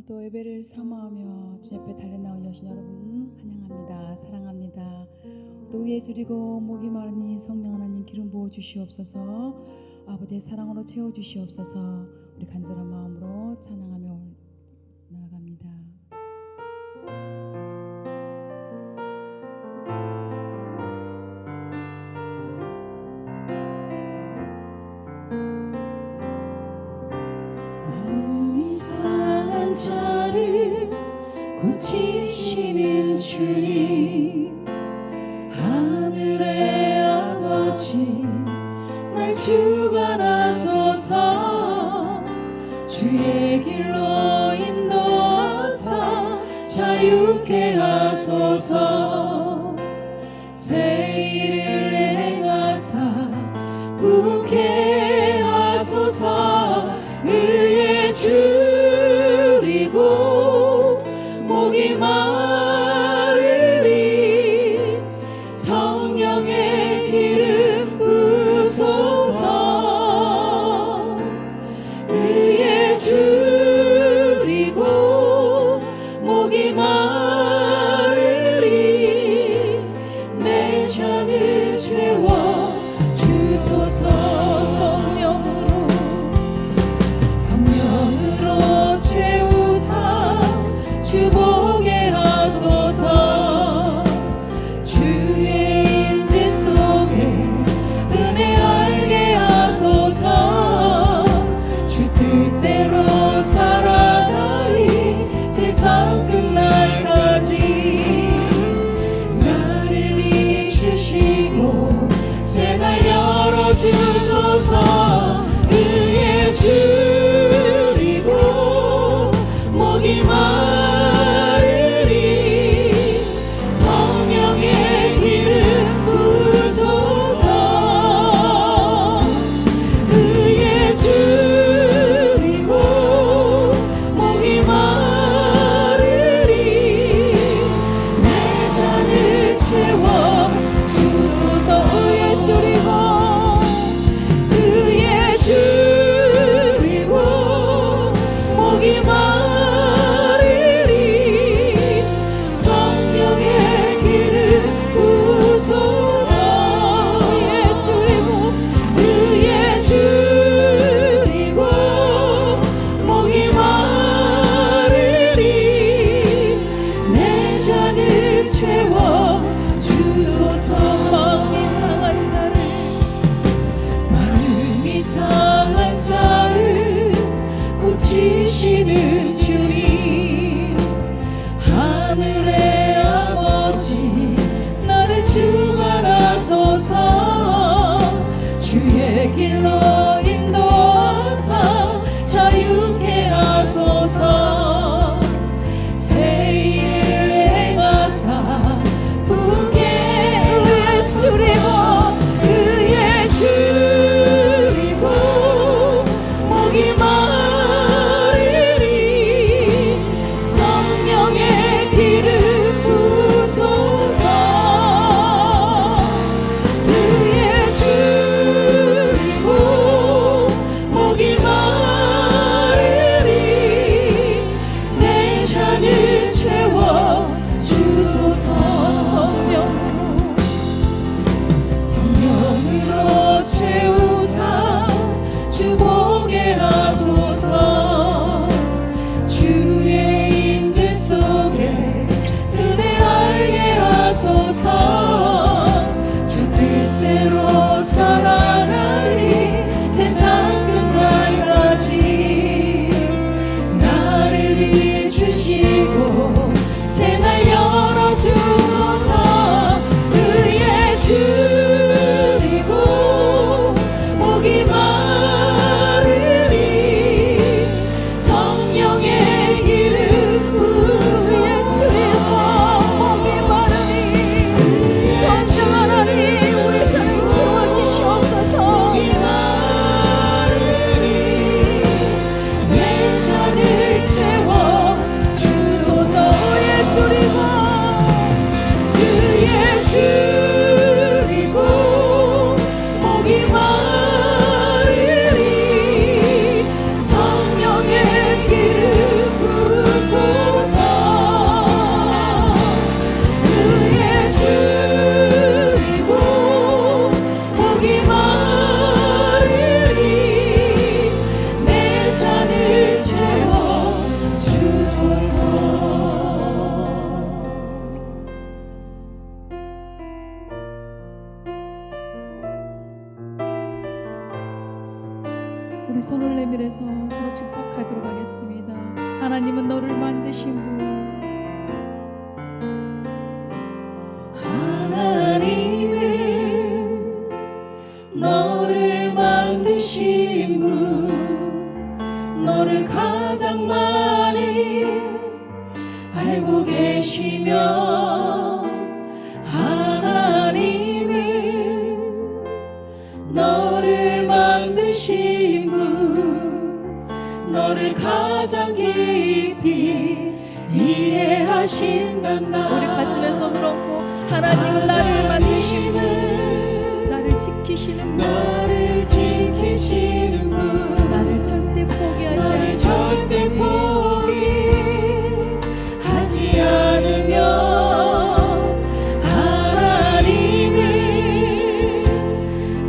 오늘도 예배를 사모하며 주 옆에 달려나온 여신 여러분 환영합니다. 사랑합니다. 또 의에 줄이고 목이 마르니 성령 하나님 기름 부어 주시옵소서. 아버지의 사랑으로 채워 주시옵소서. 우리 간절한 마음으로 찬양하며 나아갑니다. 마음이 상한 자를 고치시는 주님, 하늘의 아버지 날 주관하소서. 주의 길로 인도하사 자유케 하소서. 새 일을 행하사 부흥케 하소서. 의에 줄이고 목이 마르리 성령의 기름 부소서. 의에 줄이고 목이 마르리 내 잔을 채워 주소서. 성령으로 채우사 주보게 하소서. 주의 임재 속에 은혜 알게 하소서. 주 뜻대로 살아가리 세상 끝날까지. 나를 비추시고 새날 열어주소서. 의에 줄이고 목이 마르리 성령의 기름 부소서. 의에 줄이고 목이 마르리 내 잔을 채워 주소서. 의에 줄이고 의에 줄이고 목이 마르리 성령의 기름 부소서. 의에 줄이고 목이 마르리 내 잔을 채워 주소서. 마음이 상한 자를 고치시는 주님, 하늘의 아버지 나를 주관하소서. 주의 길로 인도하사 자유케 하소서. 새 일을 행하사 부흥케 의에 줄이고 의에 줄이고 목이 마르리 고백하겠습니다. 하나님은 너를 만드신 분, 하나님은 너를 만드신 분, 너를 가장 많이 알고 계시며, 하나님은 너를 만드신 분, 너를 가장 깊이 이해하신단다. 우리 가슴에 손을 얹고 하나님은 나를 만드신 분, 나를 지키시는 분, 나를 지키시는 분, 나를 절대 포기하지 나를 않는 절대 포기하지 않으며, 하나님은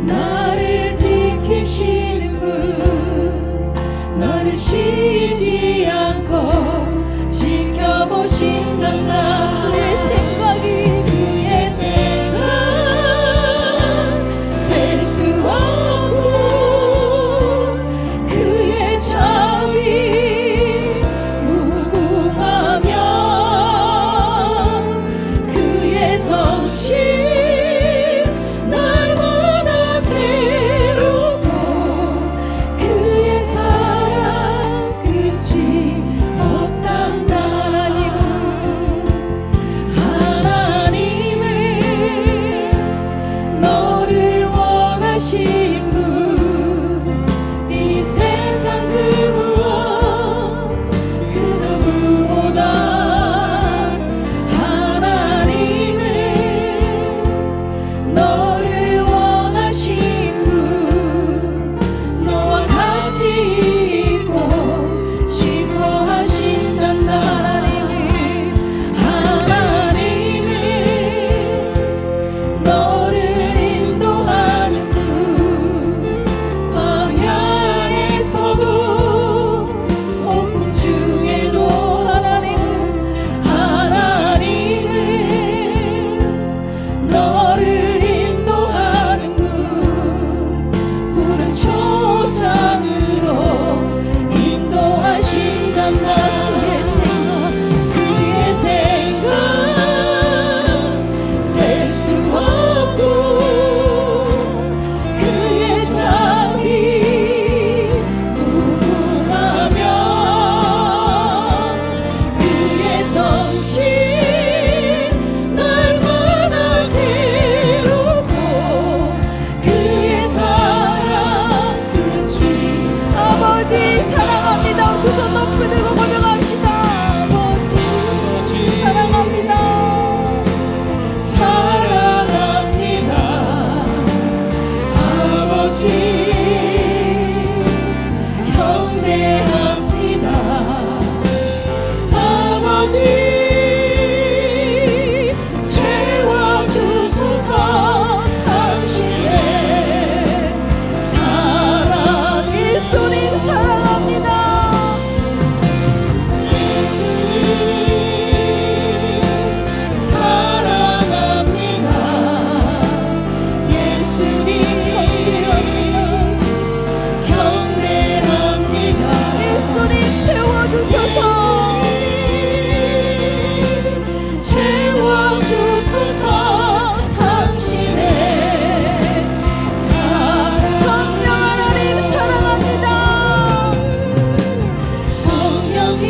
나를 지키시는 분, 너를 쉬지 않고 지켜보신단다. 그의 생각이 그의 생각 셀 수 없고, 그의 자비 무궁하며, 그의 성실 날마다 새롭고, 그의 사랑 끝이 없단다. 하나님은 너를 원하신 분, 이 세상 그 무엇 그 누구보다, 하나님은 너를 원하신 분, 너와 같이 있고 싶어 하신단다. 하나님은 너를 인도하는 분, 광야에서도 폭풍 중에도, 하나님은 너를 인도하는 분, 푸른 초장으로 인도하신단다. 그의 생각 셀 수 없고, 그의 자비 무궁하며, 그의 성실 날마다 새롭고, 그의 사랑 끝이. 아버지 사랑합니다. 두 손 높이 들고 고백합시다. 아버지 사랑합니다. 사랑합니다. 아버지 경배합니다. 아버지 채워주소서. 당신의 사랑, 예수님 사랑합니다. 예수님 사랑합니다. 예수님 경배합니다. 예수님 채워주소서. 채워주소서. 당신의 성령 하나님 사랑합니다. 성령님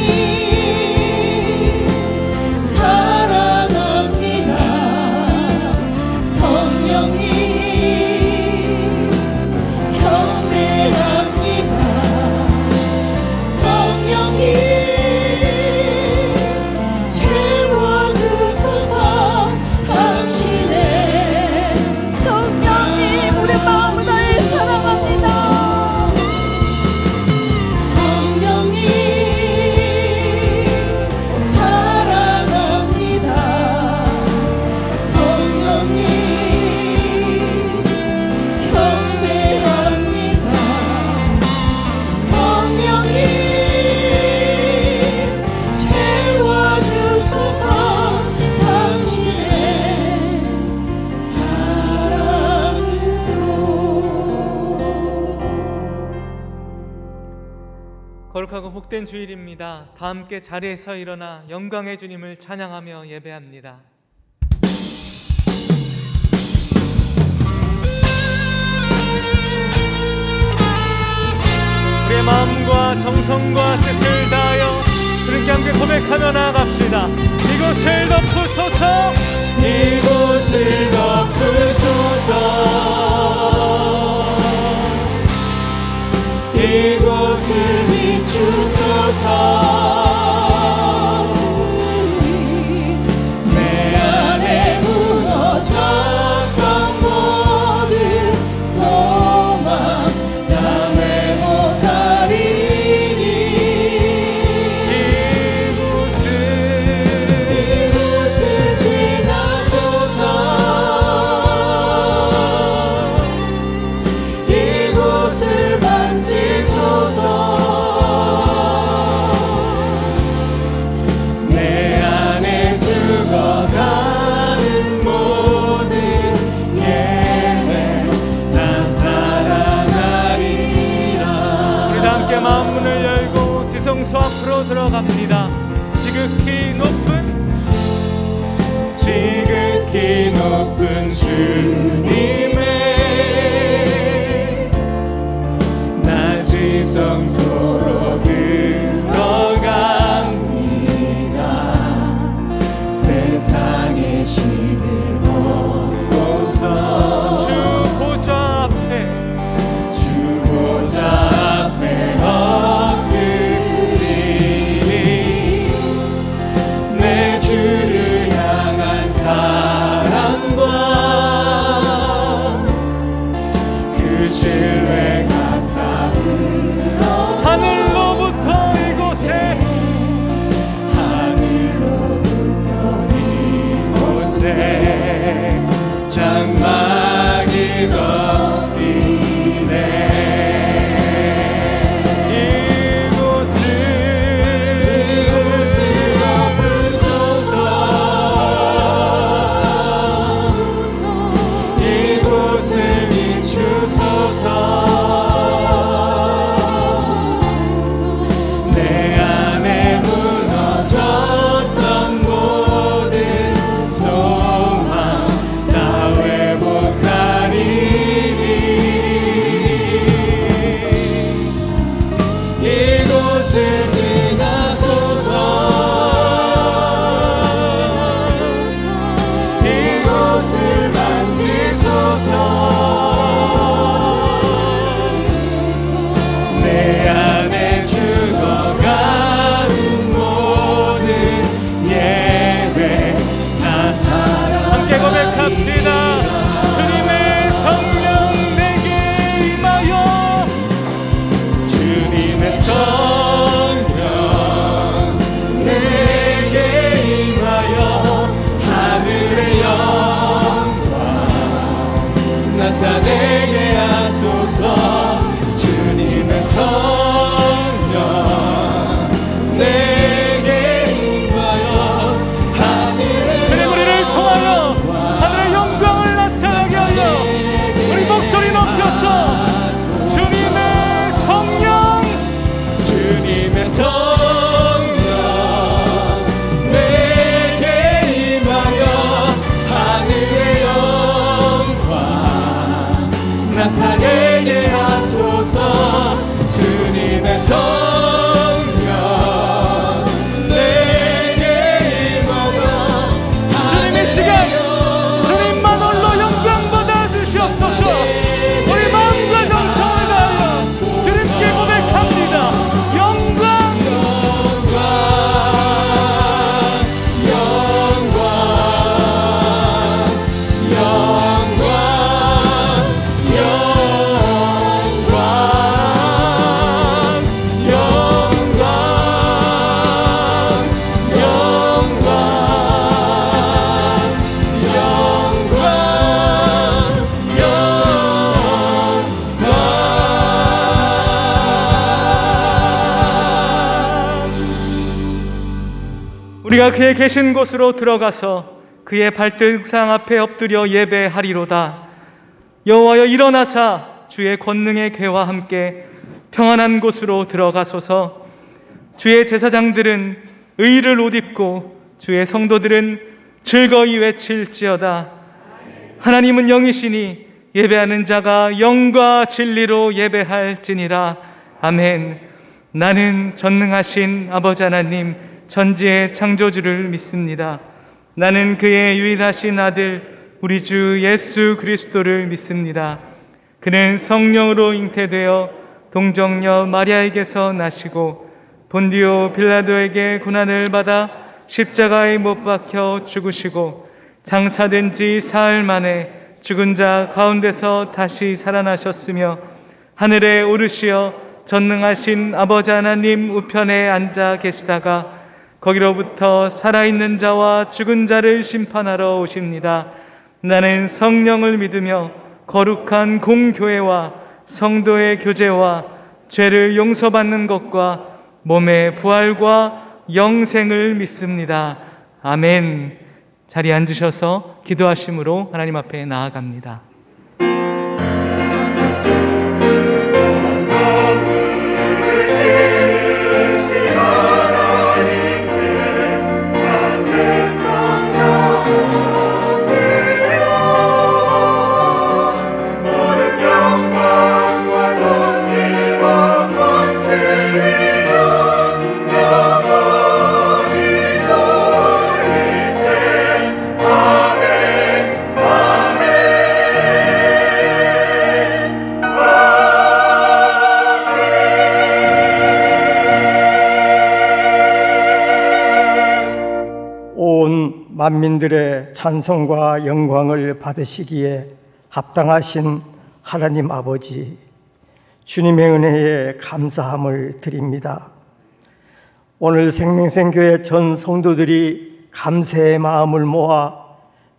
사랑합니다. 성령님 경배합니다. 성령님 채워주소서. 당신의 성령님 우리 마음을 다해 사랑합니다. 성령님 복된 주일입니다. 다 함께 자리에서 일어나 영광의 주님을 찬양하며 예배합니다. 우리의 마음과 정성과 뜻을 다하여 주님께 함께 고백하며 나아갑시다. 이곳을 덮으소서, 이곳을 덮으소서, 이곳을 비추소서. 주님, 내 안에 무너졌던 모든 소망 다 회복하리니. 이곳을 지나소서, 이곳을 만지소서. 내 안에 죽어가는 모든 예배 다 사랑하리라. 우리 다 함께 마음 문을 열고 지성소 앞으로 들어갑니다. 지극히 높은 주님의 낮은 성소로 들어갑니다. 세상의 신을 벗고서 주 보좌 앞에 엎드리니 내 주를 향한 사랑과 그 신뢰가 사들어 하늘로부터 이곳에 장막이 덮이네. 이곳을 덮으소서, 이곳을 비추소서. 내 안에 무너졌던 모든 소망 다 회복하리니. 이곳을 지나소서, 이곳을 만지소서. 내 안에 죽어가는 모든 예배 다 사랑. 함께 고백합시다. 주님의 성령 내게 임하여, 주님의 성령 내게 임하여 하늘의 영광 나타내게 하소서. 주님의 성령 내게 임하여 하늘의 주님 우리를 통하여 하늘의 영광을 나타나게 하여 우리 목소리 높여서 주님의 성령, 주님의 성령 내게 임하여 하늘의 영광 나타내게 하소서. 주님의 성령 내게 임하여 주님 이 시간 주님만 홀로 영광 받아 주시옵소서. 우리 마음과 정성을 다하여 주님께 고백합니다. 영광, 우리가 그의 계신 곳으로 들어가서 그의 발등상 앞에 엎드려 예배하리로다. 여호와여 일어나사 주의 권능의 괴와 함께 평안한 곳으로 들어가소서. 주의 제사장들은 의를 옷 입고 주의 성도들은 즐거이 외칠지어다. 하나님은 영이시니 예배하는 자가 영과 진리로 예배할지니라. 아멘. 나는 전능하신 아버지 하나님 전지의 창조주를 믿습니다. 나는 그의 유일하신 아들 우리 주 예수 그리스도를 믿습니다. 그는 성령으로 잉태되어 동정녀 마리아에게서 나시고 본디오 빌라도에게 고난을 받아 십자가에 못 박혀 죽으시고 장사된 지 사흘 만에 죽은 자 가운데서 다시 살아나셨으며 하늘에 오르시어 전능하신 아버지 하나님 우편에 앉아 계시다가 거기로부터 살아있는 자와 죽은 자를 심판하러 오십니다. 나는 성령을 믿으며 거룩한 공교회와 성도의 교제와 죄를 용서받는 것과 몸의 부활과 영생을 믿습니다. 아멘. 자리에 앉으셔서 기도하심으로 하나님 앞에 나아갑니다. 만민들의 찬송과 영광을 받으시기에 합당하신 하나님 아버지, 주님의 은혜에 감사함을 드립니다. 오늘 생명생교회 전 성도들이 감사의 마음을 모아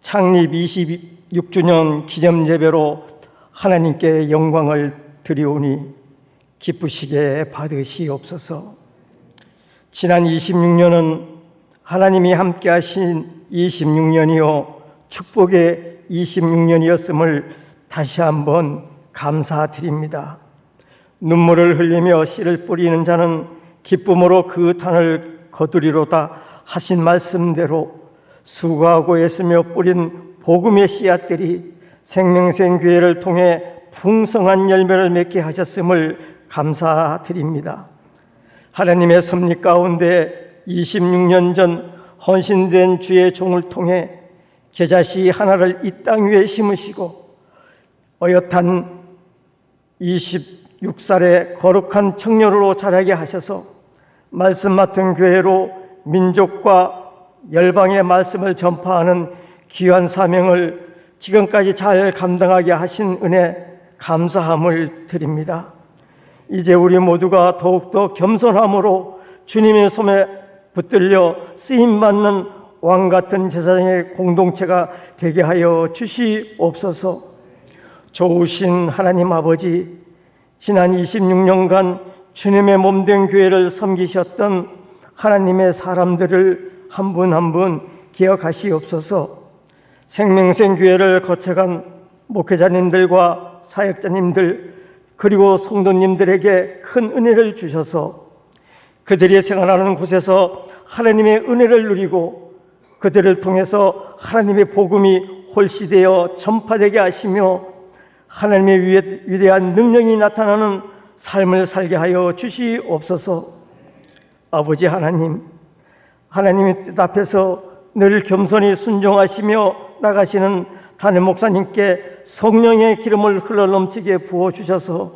창립 26주년 기념 예배로 하나님께 영광을 드리오니 기쁘시게 받으시옵소서. 지난 26년은 하나님이 함께 하신 26년이요 축복의 26년이었음을 다시 한번 감사드립니다. 눈물을 흘리며 씨를 뿌리는 자는 기쁨으로 그 탄을 거두리로다 하신 말씀대로 수고하고 애쓰며 뿌린 복음의 씨앗들이 생명생교회를 통해 풍성한 열매를 맺게 하셨음을 감사드립니다. 하나님의 섭리 가운데 26년 전 헌신된 주의 종을 통해 계자씨 하나를 이 땅 위에 심으시고 어엿한 26살의 거룩한 청년으로 자라게 하셔서 말씀 맡은 교회로 민족과 열방의 말씀을 전파하는 귀한 사명을 지금까지 잘 감당하게 하신 은혜 감사함을 드립니다. 이제 우리 모두가 더욱더 겸손함으로 주님의 손에 붙들려 쓰임받는 왕같은 제사장의 공동체가 되게 하여 주시옵소서. 좋으신 하나님 아버지, 지난 26년간 주님의 몸된 교회를 섬기셨던 하나님의 사람들을 한 분 한 분 기억하시옵소서. 생명생교회를 거쳐간 목회자님들과 사역자님들 그리고 성도님들에게 큰 은혜를 주셔서 그들이 생활하는 곳에서 하나님의 은혜를 누리고 그들을 통해서 하나님의 복음이 홀시되어 전파되게 하시며 하나님의 위대한 능력이 나타나는 삶을 살게 하여 주시옵소서. 아버지 하나님, 하나님의 뜻 앞에서 늘 겸손히 순종하시며 나가시는 담임 목사님께 성령의 기름을 흘러넘치게 부어주셔서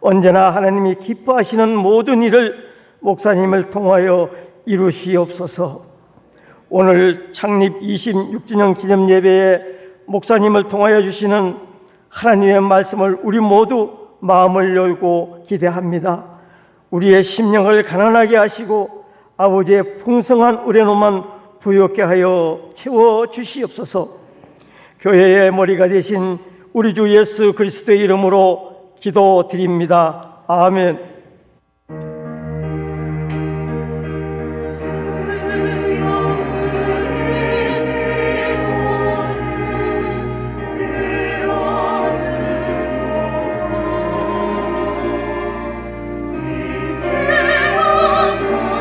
언제나 하나님이 기뻐하시는 모든 일을 목사님을 통하여 이루시옵소서. 오늘 창립 26주년 기념 예배에 목사님을 통하여 주시는 하나님의 말씀을 우리 모두 마음을 열고 기대합니다. 우리의 심령을 가난하게 하시고 아버지의 풍성한 은혜로만 부욕케 하여 채워주시옵소서. 교회의 머리가 되신 우리 주 예수 그리스도의 이름으로 기도드립니다. 아멘. 지체하고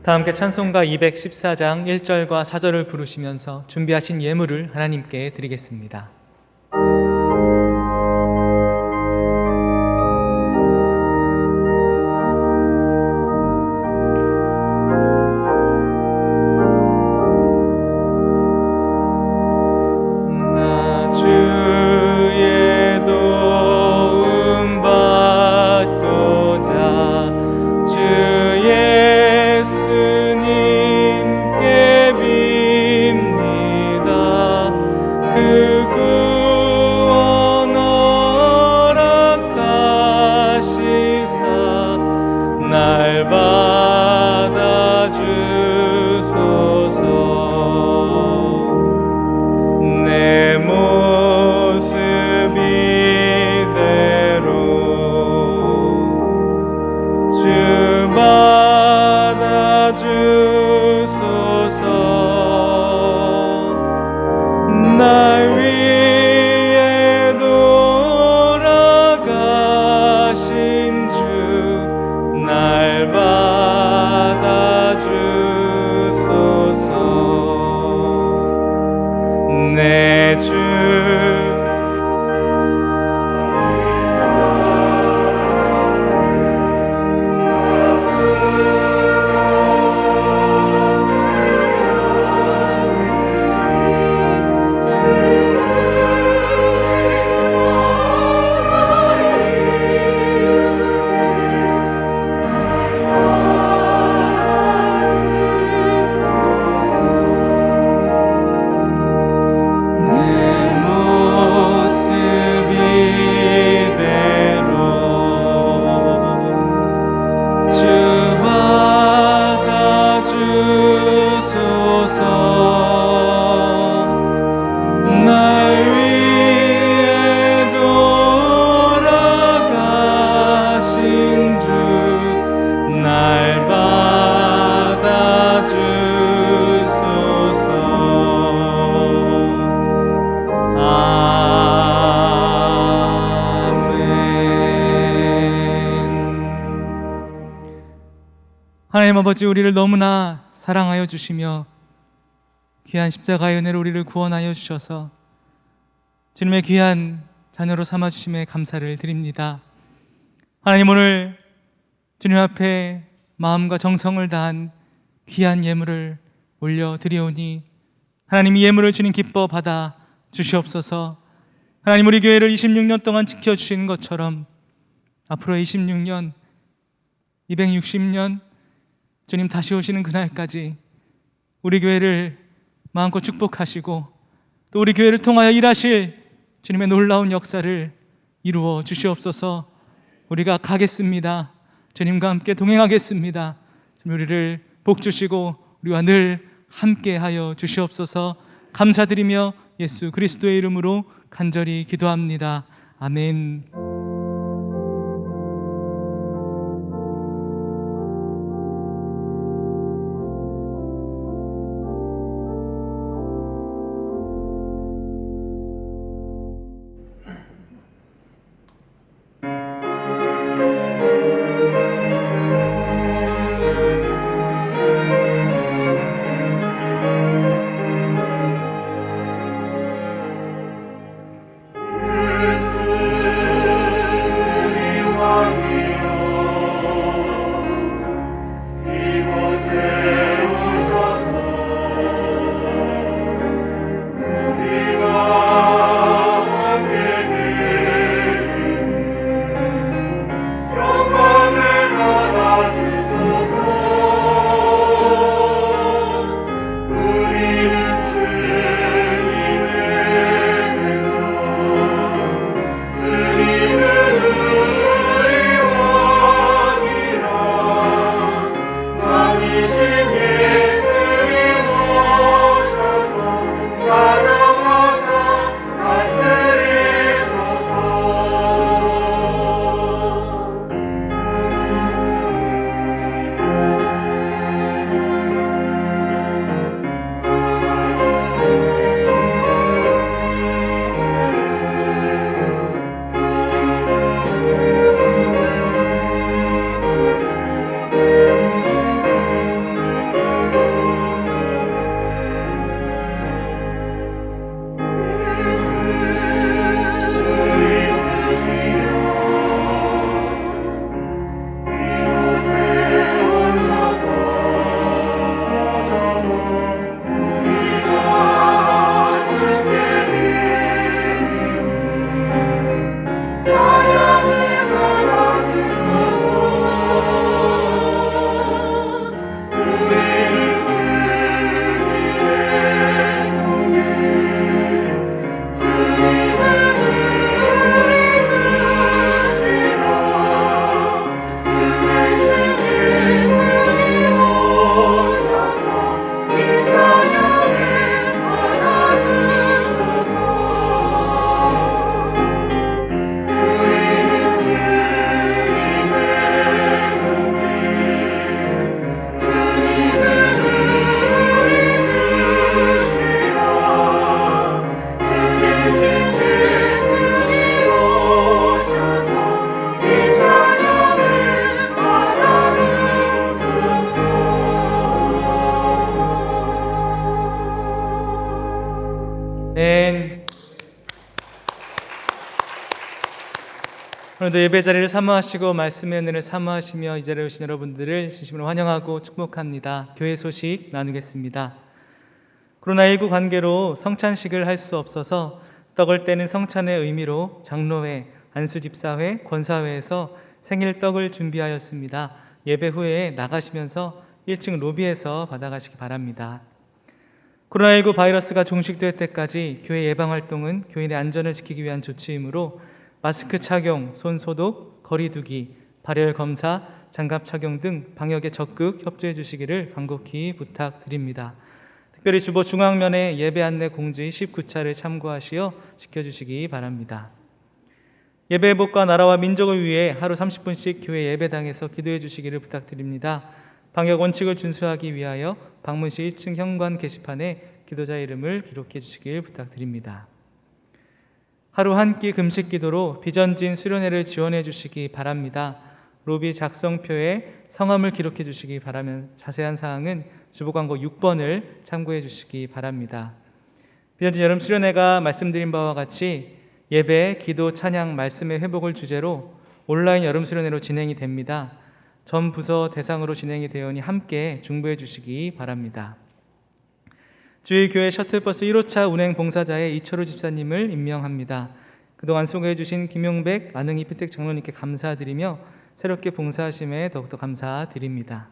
다 함께 찬송가 214장 1절과 4절을 부르시면서 준비하신 예물을 하나님께 드리겠습니다. 하나님 아버지, 우리를 너무나 사랑하여 주시며 귀한 십자가의 은혜로 우리를 구원하여 주셔서 주님의 귀한 자녀로 삼아주심에 감사를 드립니다. 하나님, 오늘 주님 앞에 마음과 정성을 다한 귀한 예물을 올려드리오니 하나님, 이 예물을 주님 기뻐 받아 주시옵소서. 하나님, 우리 교회를 26년 동안 지켜주시는 것처럼 앞으로 26년, 260년 주님 다시 오시는 그날까지 우리 교회를 마음껏 축복하시고 또 우리 교회를 통하여 일하실 주님의 놀라운 역사를 이루어 주시옵소서. 우리가 가겠습니다. 주님과 함께 동행하겠습니다. 우리를 복 주시고 우리와 늘 함께하여 주시옵소서. 감사드리며 예수 그리스도의 이름으로 간절히 기도합니다. 아멘. 예수 오늘도 예배 자리를 사모하시고 말씀의 은혜를 사모하시며 이 자리에 오신 여러분들을 진심으로 환영하고 축복합니다. 교회 소식 나누겠습니다. 코로나19 관계로 성찬식을 할 수 없어서 떡을 떼는 성찬의 의미로 장로회, 안수집사회, 권사회에서 생일 떡을 준비하였습니다. 예배 후에 나가시면서 1층 로비에서 받아가시기 바랍니다. 코로나19 바이러스가 종식될 때까지 교회 예방활동은 교인의 안전을 지키기 위한 조치이므로 마스크 착용, 손 소독, 거리 두기, 발열 검사, 장갑 착용 등 방역에 적극 협조해 주시기를 간곡히 부탁드립니다. 특별히 주보 중앙면에 예배 안내 공지 19차를 참고하시어 지켜주시기 바랍니다. 예배의 복과 나라와 민족을 위해 하루 30분씩 교회 예배당에서 기도해 주시기를 부탁드립니다. 방역 원칙을 준수하기 위하여 방문시 1층 현관 게시판에 기도자 이름을 기록해 주시길 부탁드립니다. 하루 한 끼 금식 기도로 비전진 수련회를 지원해 주시기 바랍니다. 로비 작성표에 성함을 기록해 주시기 바라면 자세한 사항은 주보광고 6번을 참고해 주시기 바랍니다. 비전진 여름 수련회가 말씀드린 바와 같이 예배, 기도, 찬양, 말씀의 회복을 주제로 온라인 여름 수련회로 진행이 됩니다. 전 부서 대상으로 진행이 되오니 함께 중보해 주시기 바랍니다. 주일 교회 셔틀버스 1호차 운행 봉사자의 이철우 집사님을 임명합니다. 그동안 수고해 주신 김용백 안흥이 피택 장로님께 감사드리며 새롭게 봉사하심에 더욱더 감사드립니다.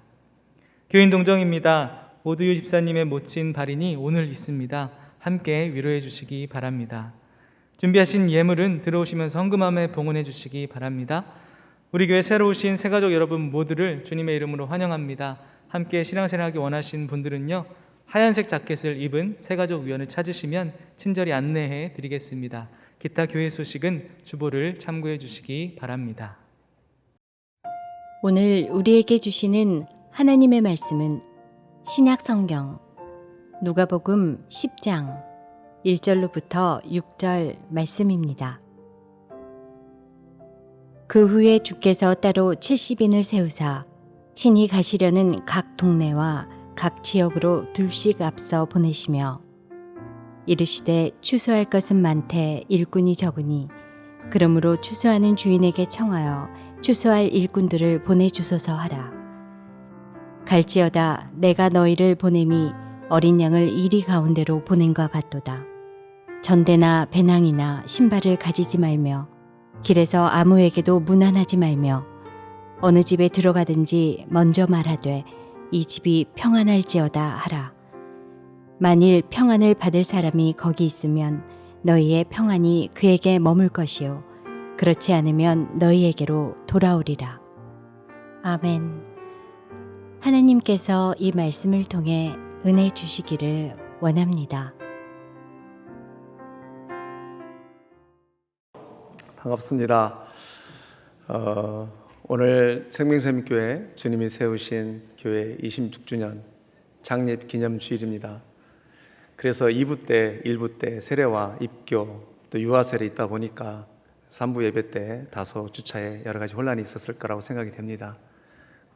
교인 동정입니다. 오두유 집사님의 모친 발인이 오늘 있습니다. 함께 위로해 주시기 바랍니다. 준비하신 예물은 들어오시면서 헌금함에 봉헌해 주시기 바랍니다. 우리 교회 새로 오신 새가족 여러분 모두를 주님의 이름으로 환영합니다. 함께 신앙생활하기 원하시는 분들은요, 하얀색 자켓을 입은 새가족 위원을 찾으시면 친절히 안내해 드리겠습니다. 기타 교회 소식은 주보를 참고해 주시기 바랍니다. 오늘 우리에게 주시는 하나님의 말씀은 신약 성경 누가복음 10장 1절로부터 6절 말씀입니다. 그 후에 주께서 따로 70인을 세우사 친히 가시려는 각 동네와 각 지역으로 둘씩 앞서 보내시며 이르시되 추수할 것은 많되 일꾼이 적으니 그러므로 추수하는 주인에게 청하여 추수할 일꾼들을 보내주소서 하라. 갈지어다 내가 너희를 보냄이 어린 양을 이리 가운데로 보낸과 같도다. 전대나 배낭이나 신발을 가지지 말며 길에서 아무에게도 문안하지 말며 어느 집에 들어가든지 먼저 말하되 이 집이 평안할지어다 하라. 만일 평안을 받을 사람이 거기 있으면 너희의 평안이 그에게 머물 것이요 그렇지 않으면 너희에게로 돌아오리라. 아멘. 하나님께서 이 말씀을 통해 은혜 주시기를 원합니다. 반갑습니다. 오늘 생명샘교회 주님이 세우신 교회 26주년 창립 기념 주일입니다. 그래서 2부 때, 1부 때 세례와 입교 또 유아 세례 있다 보니까 3부 예배 때 다소 주차에 여러 가지 혼란이 있었을 거라고 생각이 됩니다.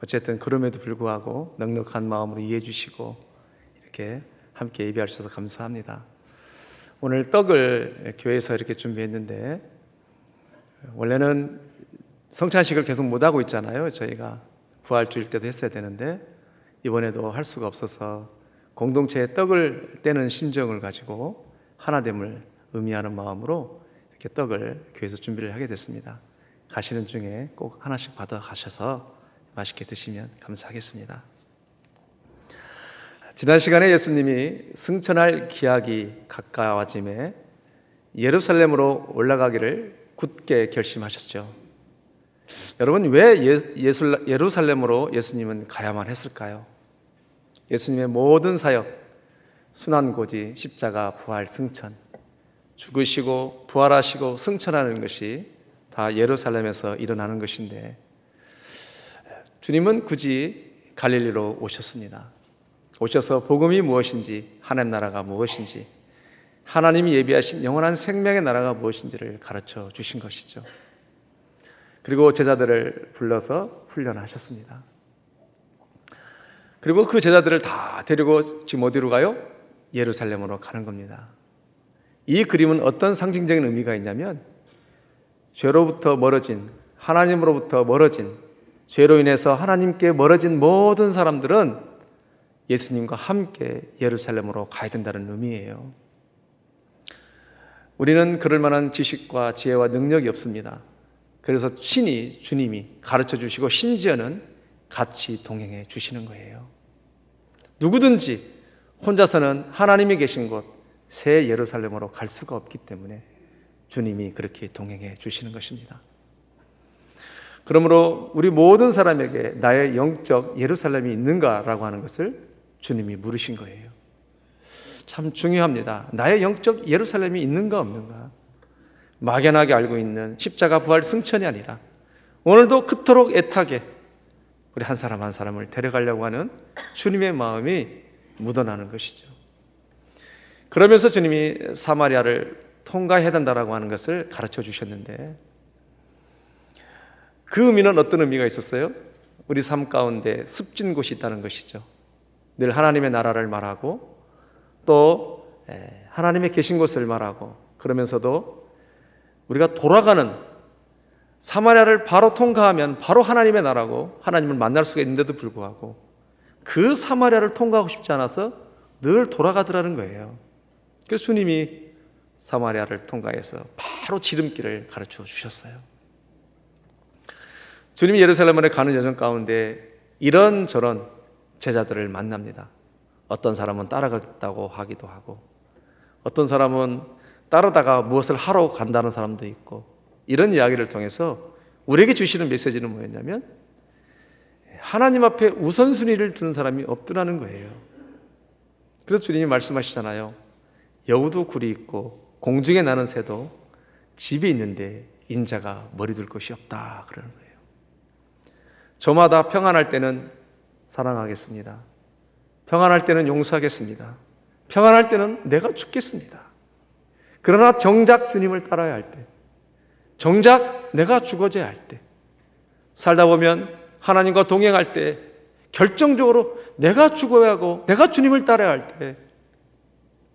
어쨌든 그럼에도 불구하고 넉넉한 마음으로 이해해 주시고 이렇게 함께 예배할 수 있어서 감사합니다. 오늘 떡을 교회에서 이렇게 준비했는데 원래는 성찬식을 계속 못하고 있잖아요. 저희가 부활주일 때도 했어야 되는데 이번에도 할 수가 없어서 공동체에 떡을 떼는 심정을 가지고 하나됨을 의미하는 마음으로 이렇게 떡을 교회에서 준비를 하게 됐습니다. 가시는 중에 꼭 하나씩 받아 가셔서 맛있게 드시면 감사하겠습니다. 지난 시간에 예수님이 승천할 기약이 가까워짐에 예루살렘으로 올라가기를 굳게 결심하셨죠. 여러분, 왜 예루살렘으로 예수님은 가야만 했을까요? 예수님의 모든 사역, 순환고지, 십자가, 부활, 승천, 죽으시고 부활하시고 승천하는 것이 다 예루살렘에서 일어나는 것인데 주님은 굳이 갈릴리로 오셨습니다. 오셔서 복음이 무엇인지, 하나님 나라가 무엇인지, 하나님이 예비하신 영원한 생명의 나라가 무엇인지를 가르쳐 주신 것이죠. 그리고 제자들을 불러서 훈련하셨습니다. 그리고 그 제자들을 다 데리고 지금 어디로 가요? 예루살렘으로 가는 겁니다. 이 그림은 어떤 상징적인 의미가 있냐면 죄로부터 멀어진 하나님으로부터 멀어진, 죄로 인해서 하나님께 멀어진 모든 사람들은 예수님과 함께 예루살렘으로 가야 된다는 의미예요. 우리는 그럴 만한 지식과 지혜와 능력이 없습니다. 그래서 친히 주님이 가르쳐 주시고 심지어는 같이 동행해 주시는 거예요. 누구든지 혼자서는 하나님이 계신 곳 새 예루살렘으로 갈 수가 없기 때문에 주님이 그렇게 동행해 주시는 것입니다. 그러므로 우리 모든 사람에게 나의 영적 예루살렘이 있는가라고 하는 것을 주님이 물으신 거예요. 참 중요합니다. 나의 영적 예루살렘이 있는가 없는가. 막연하게 알고 있는 십자가 부활 승천이 아니라 오늘도 그토록 애타게 우리 한 사람 한 사람을 데려가려고 하는 주님의 마음이 묻어나는 것이죠. 그러면서 주님이 사마리아를 통과해야 된다라고 하는 것을 가르쳐 주셨는데 그 의미는 어떤 의미가 있었어요? 우리 삶 가운데 습진 곳이 있다는 것이죠. 늘 하나님의 나라를 말하고 또 하나님의 계신 곳을 말하고 그러면서도 우리가 돌아가는 사마리아를 바로 통과하면 바로 하나님의 나라고 하나님을 만날 수가 있는데도 불구하고 그 사마리아를 통과하고 싶지 않아서 늘 돌아가더라는 거예요. 그래서 주님이 사마리아를 통과해서 바로 지름길을 가르쳐 주셨어요. 주님이 예루살렘으로 가는 여정 가운데 이런저런 제자들을 만납니다. 어떤 사람은 따라가겠다고 하기도 하고 어떤 사람은 따르다가 무엇을 하러 간다는 사람도 있고 이런 이야기를 통해서 우리에게 주시는 메시지는 뭐였냐면 하나님 앞에 우선순위를 두는 사람이 없더라는 거예요. 그래서 주님이 말씀하시잖아요. 여우도 굴이 있고 공중에 나는 새도 집이 있는데 인자가 머리 둘 곳이 없다 그러는 거예요. 저마다 평안할 때는 사랑하겠습니다. 평안할 때는 용서하겠습니다. 평안할 때는 내가 죽겠습니다. 그러나 정작 주님을 따라야 할 때, 정작 내가 죽어져야 할 때, 살다 보면 하나님과 동행할 때 결정적으로 내가 죽어야 하고 내가 주님을 따라야 할 때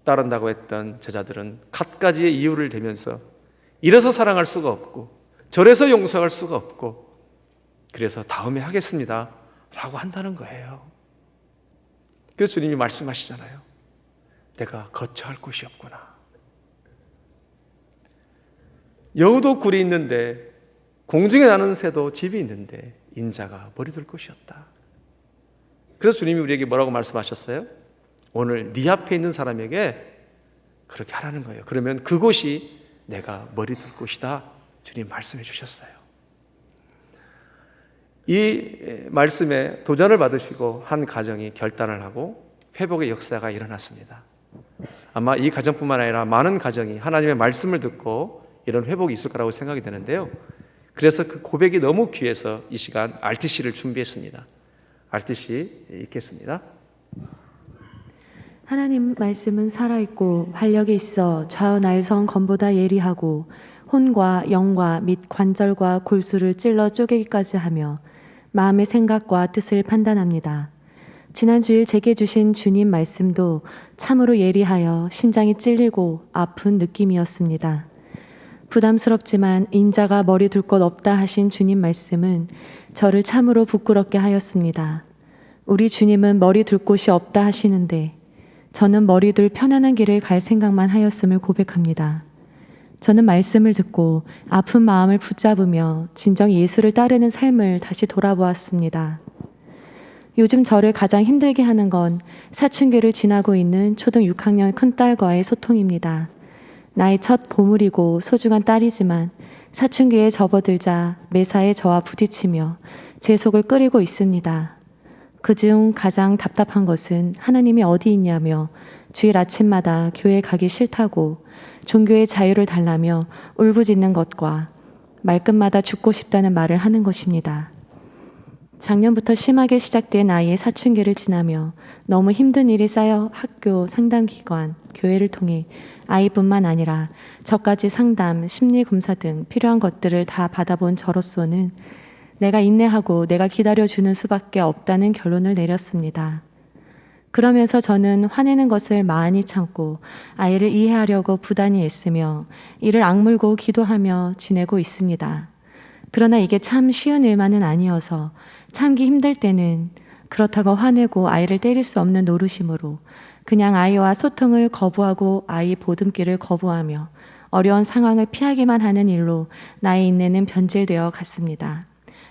따른다고 했던 제자들은 갖가지의 이유를 대면서 이래서 사랑할 수가 없고 저래서 용서할 수가 없고 그래서 다음에 하겠습니다 라고 한다는 거예요. 그래서 주님이 말씀하시잖아요. 내가 거처할 곳이 없구나. 여우도 굴이 있는데 공중에 나는 새도 집이 있는데 인자가 머리 둘 곳이 없다. 그래서 주님이 우리에게 뭐라고 말씀하셨어요? 오늘 네 앞에 있는 사람에게 그렇게 하라는 거예요. 그러면 그곳이 내가 머리 둘 곳이다. 주님 말씀해 주셨어요. 이 말씀에 도전을 받으시고 한 가정이 결단을 하고 회복의 역사가 일어났습니다. 아마 이 가정뿐만 아니라 많은 가정이 하나님의 말씀을 듣고 이런 회복이 있을 거라고 생각이 되는데요. 그래서 그 고백이 너무 귀해서 이 시간 RTC를 준비했습니다. RTC 읽겠습니다. 하나님 말씀은 살아있고 활력이 있어 좌우날성 검보다 예리하고 혼과 영과 및 관절과 골수를 찔러 쪼개기까지 하며 마음의 생각과 뜻을 판단합니다. 지난 주일 제게 주신 주님 말씀도 참으로 예리하여 심장이 찔리고 아픈 느낌이었습니다. 부담스럽지만 인자가 머리 둘 곳 없다 하신 주님 말씀은 저를 참으로 부끄럽게 하였습니다. 우리 주님은 머리 둘 곳이 없다 하시는데 저는 머리 둘 편안한 길을 갈 생각만 하였음을 고백합니다. 저는 말씀을 듣고 아픈 마음을 붙잡으며 진정 예수를 따르는 삶을 다시 돌아보았습니다. 요즘 저를 가장 힘들게 하는 건 사춘기를 지나고 있는 초등 6학년 큰딸과의 소통입니다. 나의 첫 보물이고 소중한 딸이지만 사춘기에 접어들자 매사에 저와 부딪히며 제 속을 끓이고 있습니다. 그중 가장 답답한 것은 하나님이 어디 있냐며 주일 아침마다 교회 가기 싫다고 종교의 자유를 달라며 울부짖는 것과 말끝마다 죽고 싶다는 말을 하는 것입니다. 작년부터 심하게 시작된 아이의 사춘기를 지나며 너무 힘든 일이 쌓여 학교, 상담기관, 교회를 통해 아이뿐만 아니라 저까지 상담, 심리검사 등 필요한 것들을 다 받아본 저로서는 내가 인내하고 내가 기다려주는 수밖에 없다는 결론을 내렸습니다. 그러면서 저는 화내는 것을 많이 참고 아이를 이해하려고 부단히 애쓰며 이를 악물고 기도하며 지내고 있습니다. 그러나 이게 참 쉬운 일만은 아니어서 참기 힘들 때는 그렇다고 화내고 아이를 때릴 수 없는 노루심으로 그냥 아이와 소통을 거부하고 아이 보듬기를 거부하며 어려운 상황을 피하기만 하는 일로 나의 인내는 변질되어 갔습니다.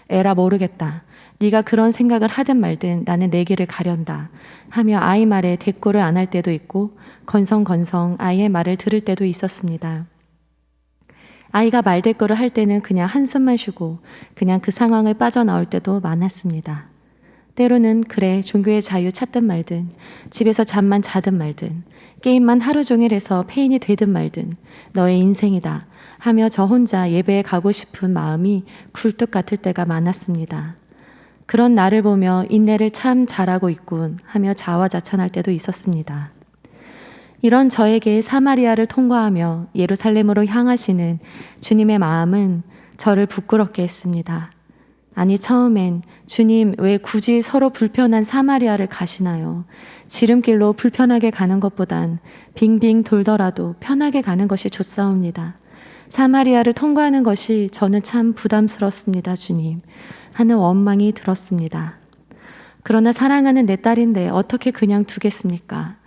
에라 모르겠다. 네가 그런 생각을 하든 말든 나는 내 길을 가련다 하며 아이 말에 대꾸를 안 할 때도 있고 건성건성 아이의 말을 들을 때도 있었습니다. 아이가 말대꾸를 할 때는 그냥 한숨만 쉬고 그냥 그 상황을 빠져나올 때도 많았습니다. 때로는 그래 종교의 자유 찾든 말든 집에서 잠만 자든 말든 게임만 하루 종일 해서 페인이 되든 말든 너의 인생이다 하며 저 혼자 예배에 가고 싶은 마음이 굴뚝 같을 때가 많았습니다. 그런 나를 보며 인내를 참 잘하고 있군 하며 자화자찬할 때도 있었습니다. 이런 저에게 사마리아를 통과하며 예루살렘으로 향하시는 주님의 마음은 저를 부끄럽게 했습니다. 아니 처음엔 주님 왜 굳이 서로 불편한 사마리아를 가시나요? 지름길로 불편하게 가는 것보단 빙빙 돌더라도 편하게 가는 것이 좋사옵니다. 사마리아를 통과하는 것이 저는 참 부담스럽습니다, 주님. 하는 원망이 들었습니다. 그러나 사랑하는 내 딸인데 어떻게 그냥 두겠습니까?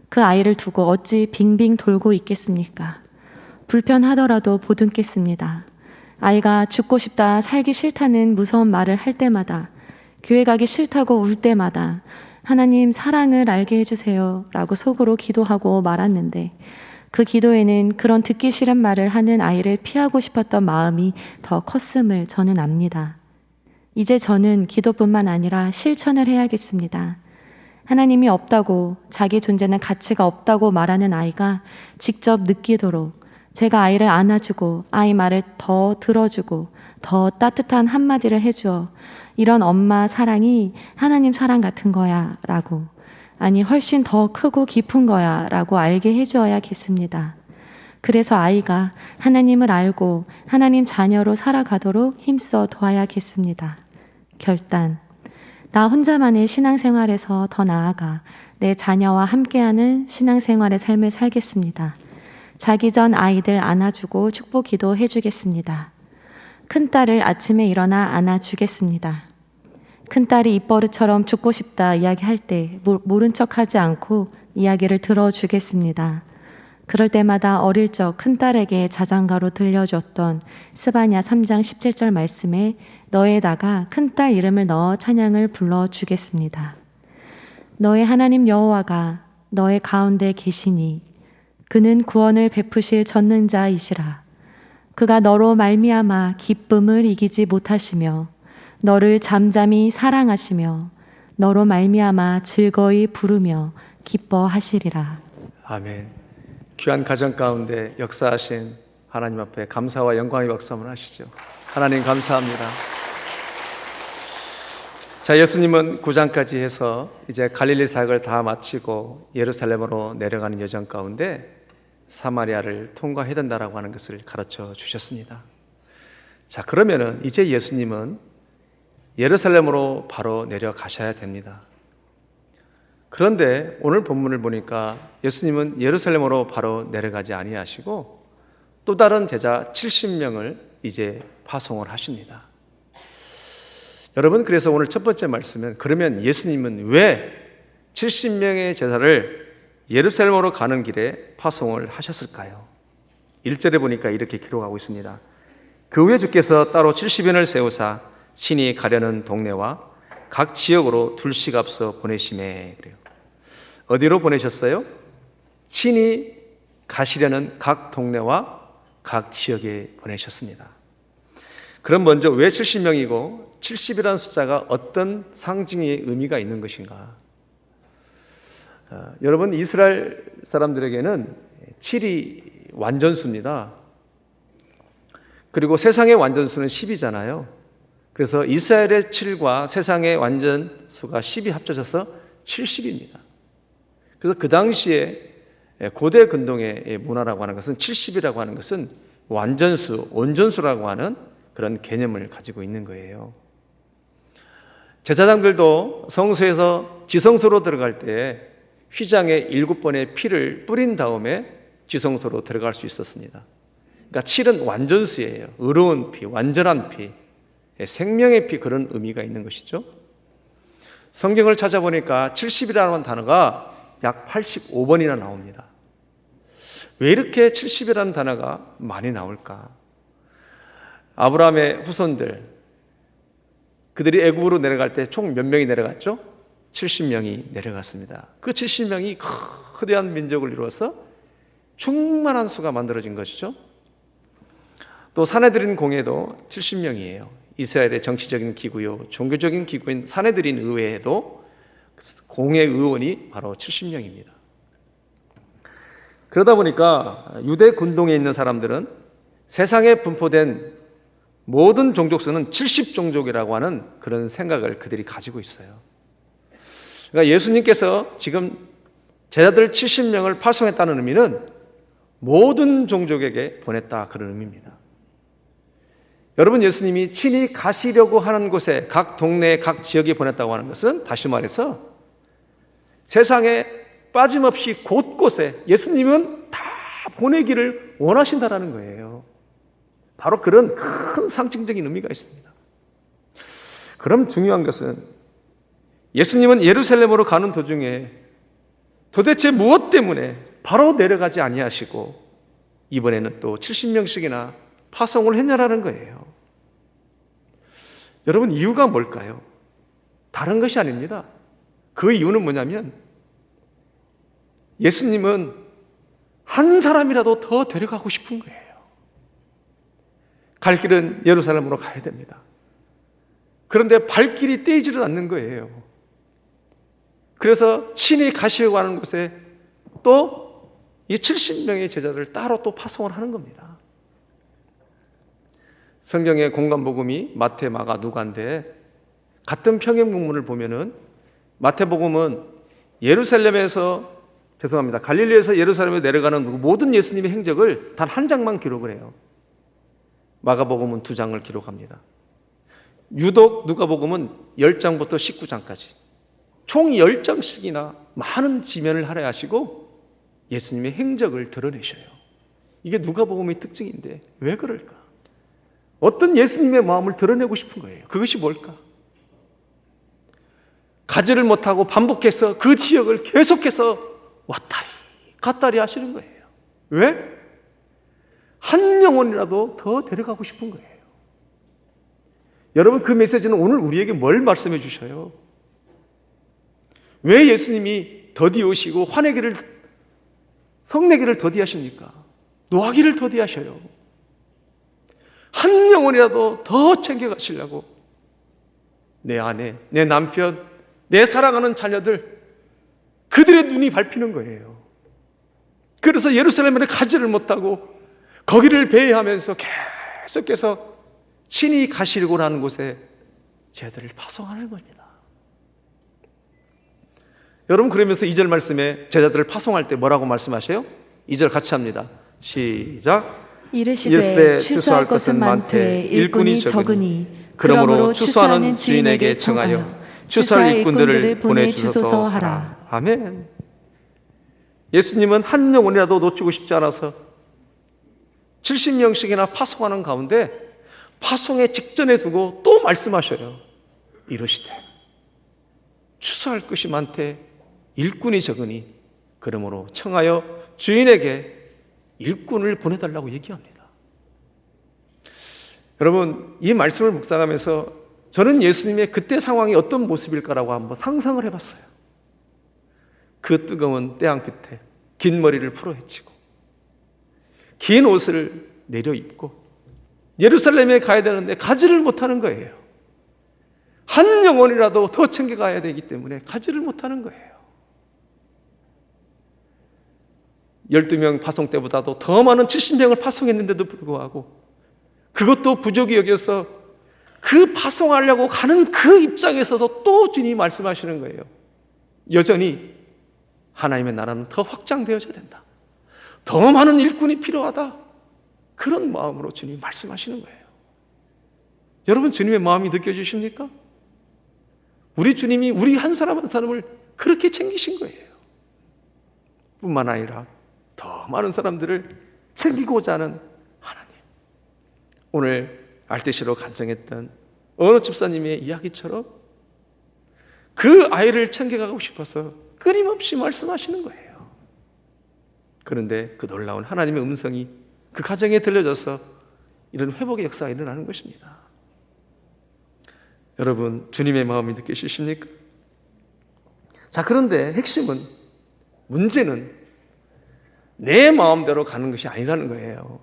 그 아이를 두고 어찌 빙빙 돌고 있겠습니까? 불편하더라도 보듬겠습니다. 아이가 죽고 싶다, 살기 싫다는 무서운 말을 할 때마다, 교회 가기 싫다고 울 때마다 하나님 사랑을 알게 해주세요 라고 속으로 기도하고 말았는데 그 기도에는 그런 듣기 싫은 말을 하는 아이를 피하고 싶었던 마음이 더 컸음을 저는 압니다. 이제 저는 기도뿐만 아니라 실천을 해야겠습니다. 하나님이 없다고, 자기 존재는 가치가 없다고 말하는 아이가 직접 느끼도록 제가 아이를 안아주고 아이 말을 더 들어주고 더 따뜻한 한마디를 해주어 이런 엄마 사랑이 하나님 사랑 같은 거야 라고, 아니 훨씬 더 크고 깊은 거야 라고 알게 해주어야겠습니다. 그래서 아이가 하나님을 알고 하나님 자녀로 살아가도록 힘써 도와야겠습니다. 결단. 나 혼자만의 신앙생활에서 더 나아가 내 자녀와 함께하는 신앙생활의 삶을 살겠습니다. 자기 전 아이들 안아주고 축복 기도 해주겠습니다. 큰딸을 아침에 일어나 안아주겠습니다. 큰딸이 입버릇처럼 죽고 싶다 이야기할 때 모른 척하지 않고 이야기를 들어주겠습니다. 그럴 때마다 어릴 적 큰딸에게 자장가로 들려줬던 스바냐 3장 17절 말씀에 너에다가 큰딸 이름을 넣어 찬양을 불러주겠습니다. 너의 하나님 여호와가 너의 가운데 계시니 그는 구원을 베푸실 전능자이시라. 그가 너로 말미암아 기쁨을 이기지 못하시며 너를 잠잠히 사랑하시며 너로 말미암아 즐거이 부르며 기뻐하시리라. 아멘. 귀한 가정 가운데 역사하신 하나님 앞에 감사와 영광의 박수 한번 하시죠. 하나님 감사합니다. 자, 예수님은 9장까지 해서 이제 갈릴리 사역을 다 마치고 예루살렘으로 내려가는 여정 가운데 사마리아를 통과해야 된다라고 하는 것을 가르쳐 주셨습니다. 자, 그러면은 이제 예수님은 예루살렘으로 바로 내려가셔야 됩니다. 그런데 오늘 본문을 보니까 예수님은 예루살렘으로 바로 내려가지 아니하시고 또 다른 제자 70명을 이제 파송을 하십니다. 여러분, 그래서 오늘 첫 번째 말씀은 그러면 예수님은 왜 70명의 제자를 예루살렘으로 가는 길에 파송을 하셨을까요? 1절에 보니까 이렇게 기록하고 있습니다. 그 후에 주께서 따로 70인을 세우사 친히 가려는 동네와 각 지역으로 둘씩 앞서 보내심에, 그래요. 어디로 보내셨어요? 친히 가시려는 각 동네와 각 지역에 보내셨습니다. 그럼 먼저 왜 70명이고 70이라는 숫자가 어떤 상징의 의미가 있는 것인가? 여러분, 이스라엘 사람들에게는 7이 완전수입니다. 그리고 세상의 완전수는 10이잖아요. 그래서 이스라엘의 7과 세상의 완전수가 10이 합쳐져서 70입니다. 그래서 그 당시에 고대 근동의 문화라고 하는 것은 70이라고 하는 것은 완전수, 온전수라고 하는 그런 개념을 가지고 있는 거예요. 제사장들도 성소에서 지성소로 들어갈 때 휘장에 7번의 피를 뿌린 다음에 지성소로 들어갈 수 있었습니다. 그러니까 7은 완전수예요. 의로운 피, 완전한 피, 생명의 피, 그런 의미가 있는 것이죠. 성경을 찾아보니까 70이라는 단어가 약 85번이나 나옵니다. 왜 이렇게 70이라는 단어가 많이 나올까? 아브라함의 후손들, 그들이 애굽으로 내려갈 때 총 몇 명이 내려갔죠? 70명이 내려갔습니다. 그 70명이 거대한 민족을 이루어서 충만한 수가 만들어진 것이죠. 또 사내들인 공회도 70명이에요. 이스라엘의 정치적인 기구요, 종교적인 기구인 사내들인 의회에도 공회 의원이 바로 70명입니다. 그러다 보니까 유대 군동에 있는 사람들은 세상에 분포된 모든 종족 수는 70종족이라고 하는 그런 생각을 그들이 가지고 있어요. 그러니까 예수님께서 지금 제자들 70명을 파송했다는 의미는 모든 종족에게 보냈다, 그런 의미입니다. 여러분, 예수님이 친히 가시려고 하는 곳에, 각 동네, 각 지역에 보냈다고 하는 것은 다시 말해서 세상에 빠짐없이 곳곳에 예수님은 다 보내기를 원하신다라는 거예요. 바로 그런 큰 상징적인 의미가 있습니다. 그럼 중요한 것은 예수님은 예루살렘으로 가는 도중에 도대체 무엇 때문에 바로 내려가지 아니하시고 이번에는 또 70명씩이나 파송을 했냐라는 거예요. 여러분, 이유가 뭘까요? 다른 것이 아닙니다. 그 이유는 뭐냐면 예수님은 한 사람이라도 더 데려가고 싶은 거예요. 갈 길은 예루살렘으로 가야 됩니다. 그런데 발길이 떼이지를 않는 거예요. 그래서 친히 가시려고 하는 곳에 또 이 70명의 제자들을 따로 또 파송을 하는 겁니다. 성경의 공간복음이 마태, 마가, 누가인데 같은 평행본문을 보면은 마태복음은 갈릴리에서 예루살렘에 내려가는 모든 예수님의 행적을 단 한 장만 기록을 해요. 마가복음은 2장을 기록합니다. 유독 누가복음은 10장부터 19장까지 총 10장씩이나 많은 지면을 할애하시고 예수님의 행적을 드러내셔요. 이게 누가복음의 특징인데 왜 그럴까? 어떤 예수님의 마음을 드러내고 싶은 거예요. 그것이 뭘까? 가지를 못하고 반복해서 그 지역을 계속해서 왔다리 갔다리 하시는 거예요. 왜? 한 영혼이라도 더 데려가고 싶은 거예요. 여러분, 그 메시지는 오늘 우리에게 뭘 말씀해 주셔요? 왜 예수님이 더디 오시고 성내기를 더디하십니까? 노하기를 더디하셔요. 한 영혼이라도 더 챙겨가시려고 내 아내, 내 남편, 내 사랑하는 자녀들, 그들의 눈이 밟히는 거예요. 그래서 예루살렘에 가지를 못하고 거기를 배회하면서 계속해서 친히 가시려고 하는 곳에 제자들을 파송하는 겁니다. 여러분, 그러면서 2절 말씀에 제자들을 파송할 때 뭐라고 말씀하세요? 2절 같이 합니다. 시작. 이르시되 추수할 것은 많되 일꾼이 적으니 그러므로 추수하는 주인에게 청하여 추수할 일꾼들을 보내주소서 하라. 아멘. 예수님은 한 영혼이라도 놓치고 싶지 않아서 70명씩이나 파송하는 가운데 파송의 직전에 두고 또 말씀하셔요. 이르시되 추수할 것이 많되 일꾼이 적으니 그러므로 청하여 주인에게 일꾼을 보내달라고 얘기합니다. 여러분, 이 말씀을 묵상하면서 저는 예수님의 그때 상황이 어떤 모습일까라고 한번 상상을 해봤어요. 그 뜨거운 태양빛에 긴 머리를 풀어헤치고 긴 옷을 내려입고 예루살렘에 가야 되는데 가지를 못하는 거예요. 한 영혼이라도 더 챙겨가야 되기 때문에 가지를 못하는 거예요. 12명 파송 때보다도 더 많은 70명을 파송했는데도 불구하고 그것도 부족이 여겨서 그 파송하려고 가는 그 입장에 서서 또 주님이 말씀하시는 거예요. 여전히 하나님의 나라는 더 확장되어져야 된다. 더 많은 일꾼이 필요하다. 그런 마음으로 주님이 말씀하시는 거예요. 여러분, 주님의 마음이 느껴지십니까? 우리 주님이 우리 한 사람 한 사람을 그렇게 챙기신 거예요. 뿐만 아니라 더 많은 사람들을 챙기고자 하는 하나님. 오늘 알뜰시로 간증했던 어느 집사님의 이야기처럼 그 아이를 챙겨가고 싶어서 끊임없이 말씀하시는 거예요. 그런데 그 놀라운 하나님의 음성이 그 가정에 들려져서 이런 회복의 역사가 일어나는 것입니다. 여러분, 주님의 마음이 느껴지십니까? 자, 그런데 핵심은, 문제는 내 마음대로 가는 것이 아니라는 거예요.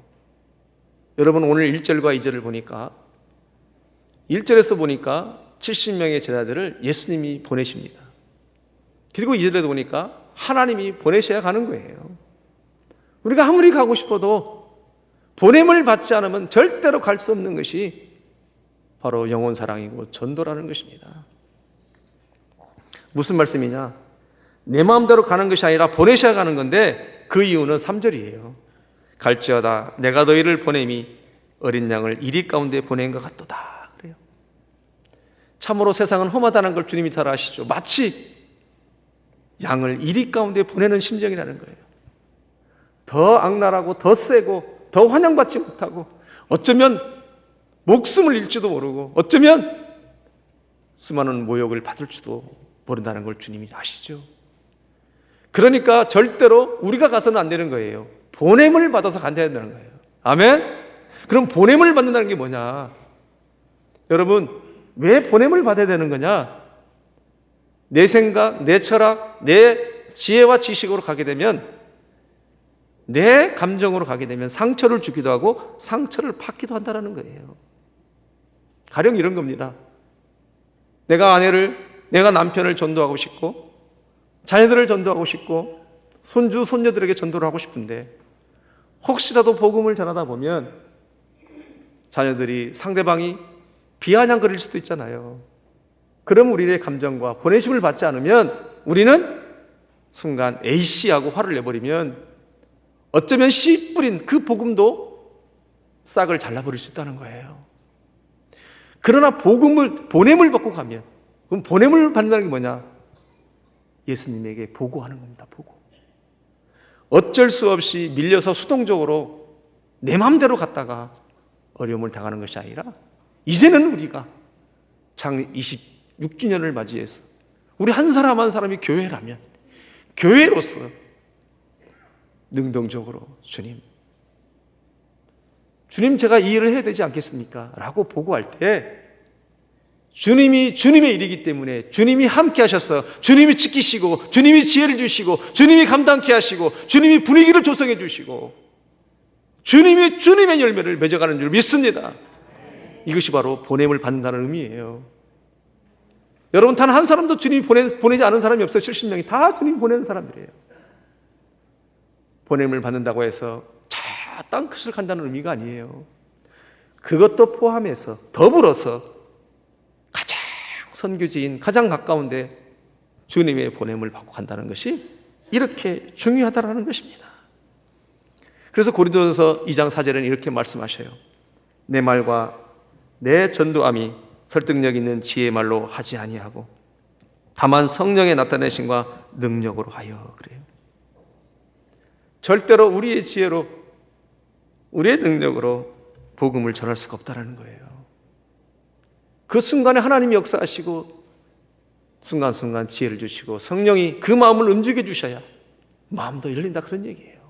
여러분, 오늘 1절과 2절을 보니까 1절에서 보니까 70명의 제자들을 예수님이 보내십니다. 그리고 2절에도 보니까 하나님이 보내셔야 가는 거예요. 우리가 아무리 가고 싶어도 보냄을 받지 않으면 절대로 갈 수 없는 것이 바로 영혼 사랑이고 전도라는 것입니다. 무슨 말씀이냐? 내 마음대로 가는 것이 아니라 보내셔야 가는 건데 그 이유는 3절이에요. 갈지어다 내가 너희를 보냄이 어린 양을 이리 가운데 보낸 것 같도다. 그래요. 참으로 세상은 험하다는 걸 주님이 잘 아시죠. 마치 양을 이리 가운데 보내는 심정이라는 거예요. 더 악랄하고 더 세고 더 환영받지 못하고 어쩌면 목숨을 잃지도 모르고 어쩌면 수많은 모욕을 받을지도 모른다는 걸 주님이 아시죠. 그러니까 절대로 우리가 가서는 안 되는 거예요. 보냄을 받아서 간다야 된다는 거예요. 아멘? 그럼 보냄을 받는다는 게 뭐냐? 여러분, 왜 보냄을 받아야 되는 거냐? 내 생각, 내 철학, 내 지혜와 지식으로 가게 되면, 내 감정으로 가게 되면 상처를 주기도 하고 상처를 받기도 한다는 거예요. 가령 이런 겁니다. 내가 남편을 전도하고 싶고 자녀들을 전도하고 싶고 손주, 손녀들에게 전도를 하고 싶은데 혹시라도 복음을 전하다 보면 자녀들이 상대방이 비아냥거릴 수도 있잖아요. 그럼 우리의 감정과 보내심을 받지 않으면 우리는 순간 A씨하고 화를 내버리면 어쩌면 씨 뿌린 그 복음도 싹을 잘라버릴 수 있다는 거예요. 그러나 보냄을 받고 가면, 그럼 보냄을 받는다는 게 뭐냐? 예수님에게 보고하는 겁니다. 보고. 어쩔 수 없이 밀려서 수동적으로 내 마음대로 갔다가 어려움을 당하는 것이 아니라 이제는 우리가 창립 26주년을 맞이해서 우리 한 사람 한 사람이 교회라면 교회로서 능동적으로 주님 제가 이 일을 해야 되지 않겠습니까? 라고 보고할 때 주님이 주님의 일이기 때문에 주님이 함께 하셔서 주님이 지키시고 주님이 지혜를 주시고 주님이 감당케 하시고 주님이 분위기를 조성해 주시고 주님이 주님의 열매를 맺어가는 줄 믿습니다. 이것이 바로 보냄을 받는다는 의미예요. 여러분, 단 한 사람도 주님이 보내지 않은 사람이 없어요. 70명이 다 주님이 보내는 사람들이에요. 보냄을 받는다고 해서 저 땅끝을 간다는 의미가 아니에요. 그것도 포함해서 더불어서 가장 선교지인 가장 가까운데 주님의 보냄을 받고 간다는 것이 이렇게 중요하다는 것입니다. 그래서 고린도전서 2장 4절에는 이렇게 말씀하셔요. 내 말과 내 전도함이 설득력 있는 지혜의 말로 하지 아니하고 다만 성령의 나타내심과 능력으로 하여. 그래요. 절대로 우리의 지혜로 우리의 능력으로 복음을 전할 수가 없다는 거예요. 그 순간에 하나님이 역사하시고 순간순간 지혜를 주시고 성령이 그 마음을 움직여 주셔야 마음도 열린다, 그런 얘기예요.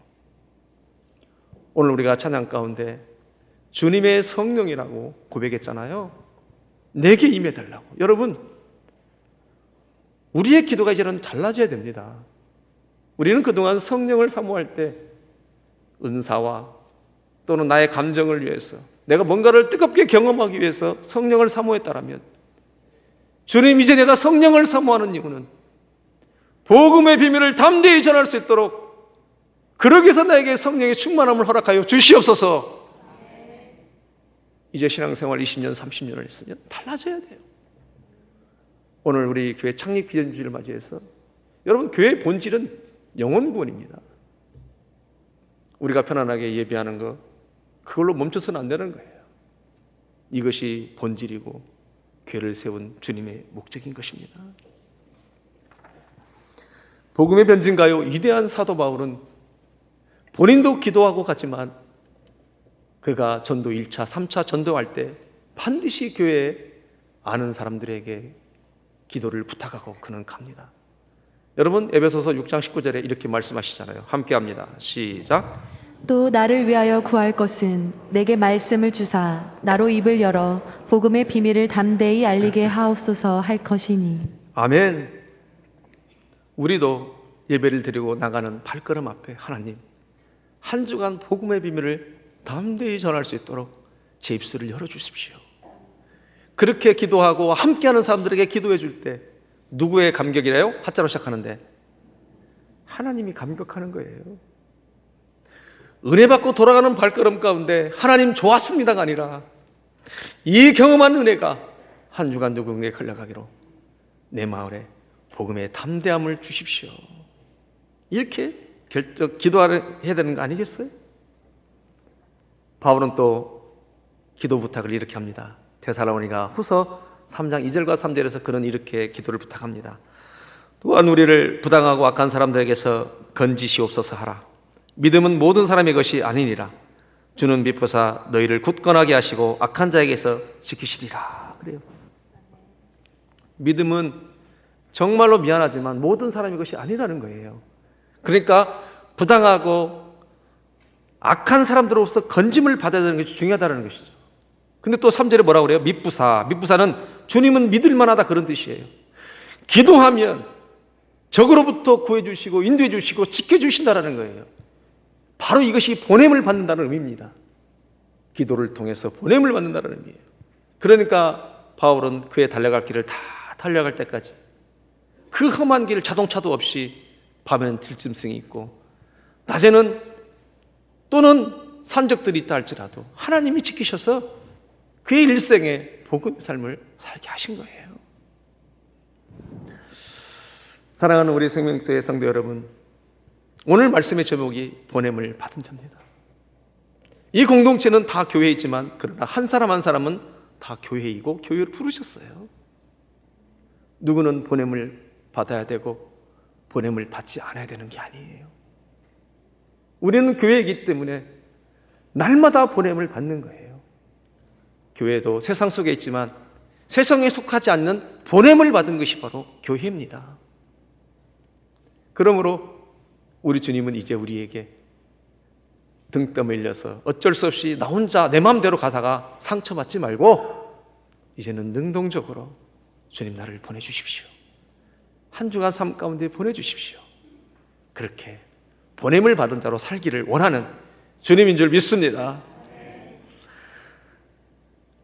오늘 우리가 찬양 가운데 주님의 성령이라고 고백했잖아요. 내게 임해달라고. 여러분, 우리의 기도가 이제는 달라져야 됩니다. 우리는 그동안 성령을 사모할 때 은사와 또는 나의 감정을 위해서 내가 뭔가를 뜨겁게 경험하기 위해서 성령을 사모했다라면 주님, 이제 내가 성령을 사모하는 이유는 복음의 비밀을 담대히 전할 수 있도록 그러기 위해서 나에게 성령의 충만함을 허락하여 주시옵소서. 이제 신앙생활 20년, 30년을 했으면 달라져야 돼요. 오늘 우리 교회 창립 기념주일을 맞이해서 여러분, 교회의 본질은 영혼 구원입니다. 우리가 편안하게 예배하는 거 그걸로 멈춰서는 안 되는 거예요. 이것이 본질이고 교회를 세운 주님의 목적인 것입니다. 복음의 변증가요, 위대한 사도 바울은 본인도 기도하고 갔지만 그가 전도 1차, 3차 전도할 때 반드시 교회에 아는 사람들에게 기도를 부탁하고 그는 갑니다. 여러분, 에베소서 6장 19절에 이렇게 말씀하시잖아요. 함께 합니다. 시작. 또 나를 위하여 구할 것은 내게 말씀을 주사 나로 입을 열어 복음의 비밀을 담대히 알리게 하옵소서 할 것이니. 아멘. 우리도 예배를 드리고 나가는 발걸음 앞에 하나님, 한 주간 복음의 비밀을 담대히 전할 수 있도록 제 입술을 열어주십시오. 그렇게 기도하고 함께하는 사람들에게 기도해 줄 때 누구의 감격이래요? 하자로 시작하는데 하나님이 감격하는 거예요. 은혜 받고 돌아가는 발걸음 가운데 하나님 좋았습니다가 아니라 이 경험한 은혜가 한 주간 누군가에게 흘러가기로 내 마을에 복음의 담대함을 주십시오. 이렇게 기도해야 되는 거 아니겠어요? 바울은 또 기도 부탁을 이렇게 합니다. 데살로니가 후서 3장 2절과 3절에서 그는 이렇게 기도를 부탁합니다. 또한 우리를 부당하고 악한 사람들에게서 건지시옵소서 하라. 믿음은 모든 사람의 것이 아니니라. 주는 미쁘사 너희를 굳건하게 하시고 악한 자에게서 지키시리라. 그래요. 믿음은 정말로 미안하지만 모든 사람의 것이 아니라는 거예요. 그러니까 부당하고 악한 사람들로부터 건짐을 받아야 되는 것이 중요하다는 것이죠. 근데 또 3절에 뭐라고 그래요? 미쁘사. 미쁘사는 주님은 믿을 만하다 그런 뜻이에요. 기도하면 적으로부터 구해주시고 인도해주시고 지켜주신다는 거예요. 바로 이것이 보냄을 받는다는 의미입니다. 기도를 통해서 보냄을 받는다는 의미예요. 그러니까 바울은 그의 달려갈 길을 다 달려갈 때까지 그 험한 길을 자동차도 없이 밤에는 들짐승이 있고 낮에는 또는 산적들이 있다 할지라도 하나님이 지키셔서 그의 일생에 복음의 삶을 살게 하신 거예요. 사랑하는 우리 생명교회 성도 여러분, 오늘 말씀의 제목이 보냄을 받은 자입니다. 이 공동체는 다 교회이지만 그러나 한 사람 한 사람은 다 교회이고 교회를 부르셨어요. 누구는 보냄을 받아야 되고 보냄을 받지 않아야 되는 게 아니에요. 우리는 교회이기 때문에 날마다 보냄을 받는 거예요. 교회도 세상 속에 있지만 세상에 속하지 않는 보냄을 받은 것이 바로 교회입니다. 그러므로 우리 주님은 이제 우리에게 등 떠밀려서 어쩔 수 없이 나 혼자 내 마음대로 가다가 상처받지 말고 이제는 능동적으로 주님 나를 보내주십시오. 한 주간 삶 가운데 보내주십시오. 그렇게 보냄을 받은 자로 살기를 원하는 주님인 줄 믿습니다.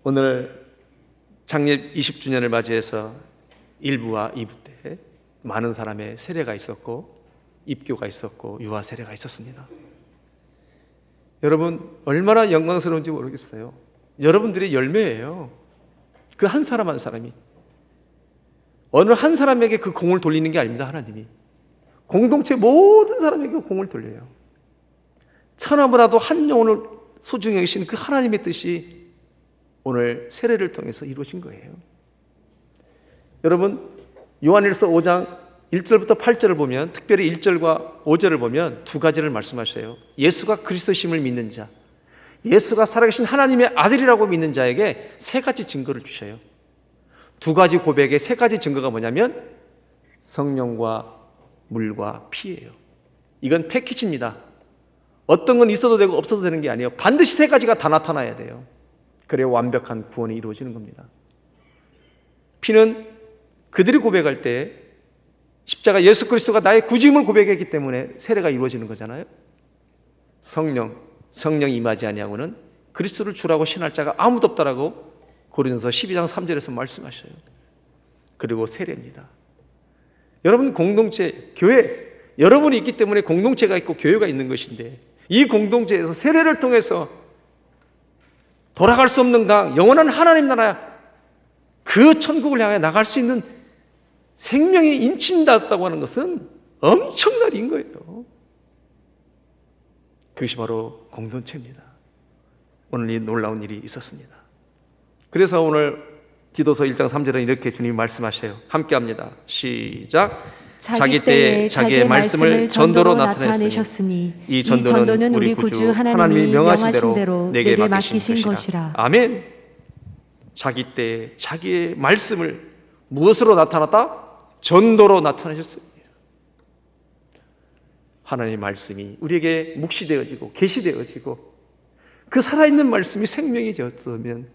오늘 창립 20주년을 맞이해서 1부와 2부 때 많은 사람의 세례가 있었고 입교가 있었고 유아 세례가 있었습니다. 여러분 얼마나 영광스러운지 모르겠어요. 여러분들의 열매예요. 그 한 사람 한 사람이 어느 한 사람에게 그 공을 돌리는 게 아닙니다. 하나님이 공동체 모든 사람에게 그 공을 돌려요. 천하보다도 한 영혼을 소중히 여기신 그 하나님의 뜻이 오늘 세례를 통해서 이루어진 거예요. 여러분 요한일서 5장 1절부터 8절을 보면 특별히 1절과 5절을 보면 두 가지를 말씀하셔요. 예수가 그리스도심을 믿는 자, 예수가 살아계신 하나님의 아들이라고 믿는 자에게 세 가지 증거를 주셔요. 두 가지 고백의 세 가지 증거가 뭐냐면 성령과 물과 피예요. 이건 패키지입니다. 어떤 건 있어도 되고 없어도 되는 게 아니에요. 반드시 세 가지가 다 나타나야 돼요. 그래야 완벽한 구원이 이루어지는 겁니다. 피는 그들이 고백할 때 십자가 예수 그리스도가 나의 구주임을 고백했기 때문에 세례가 이루어지는 거잖아요. 성령이 임하지 아니하고는 그리스도를 주라고 신할 자가 아무도 없다라고 고린도서 12장 3절에서 말씀하셔요. 그리고 세례입니다. 여러분 공동체, 교회, 여러분이 있기 때문에 공동체가 있고 교회가 있는 것인데 이 공동체에서 세례를 통해서 돌아갈 수 없는 강, 영원한 하나님 나라 그 천국을 향해 나갈 수 있는 생명이 인친다고 하는 것은 엄청난 일인 거예요. 그것이 바로 공동체입니다. 오늘 이 놀라운 일이 있었습니다. 그래서 오늘 디도서 1장 3절은 이렇게 주님이 말씀하셔요. 함께 합니다. 시작. 자기 때에 자기의 말씀을 전도로 나타내셨으니 이 전도는 우리 구주 하나님이 명하신 대로 내게 맡기신 것이라. 아멘. 자기 때에 자기의 말씀을 무엇으로 나타났다? 전도로 나타내셨어요. 하나님의 말씀이 우리에게 묵시되어지고 계시되어지고 그 살아있는 말씀이 생명이 되었다면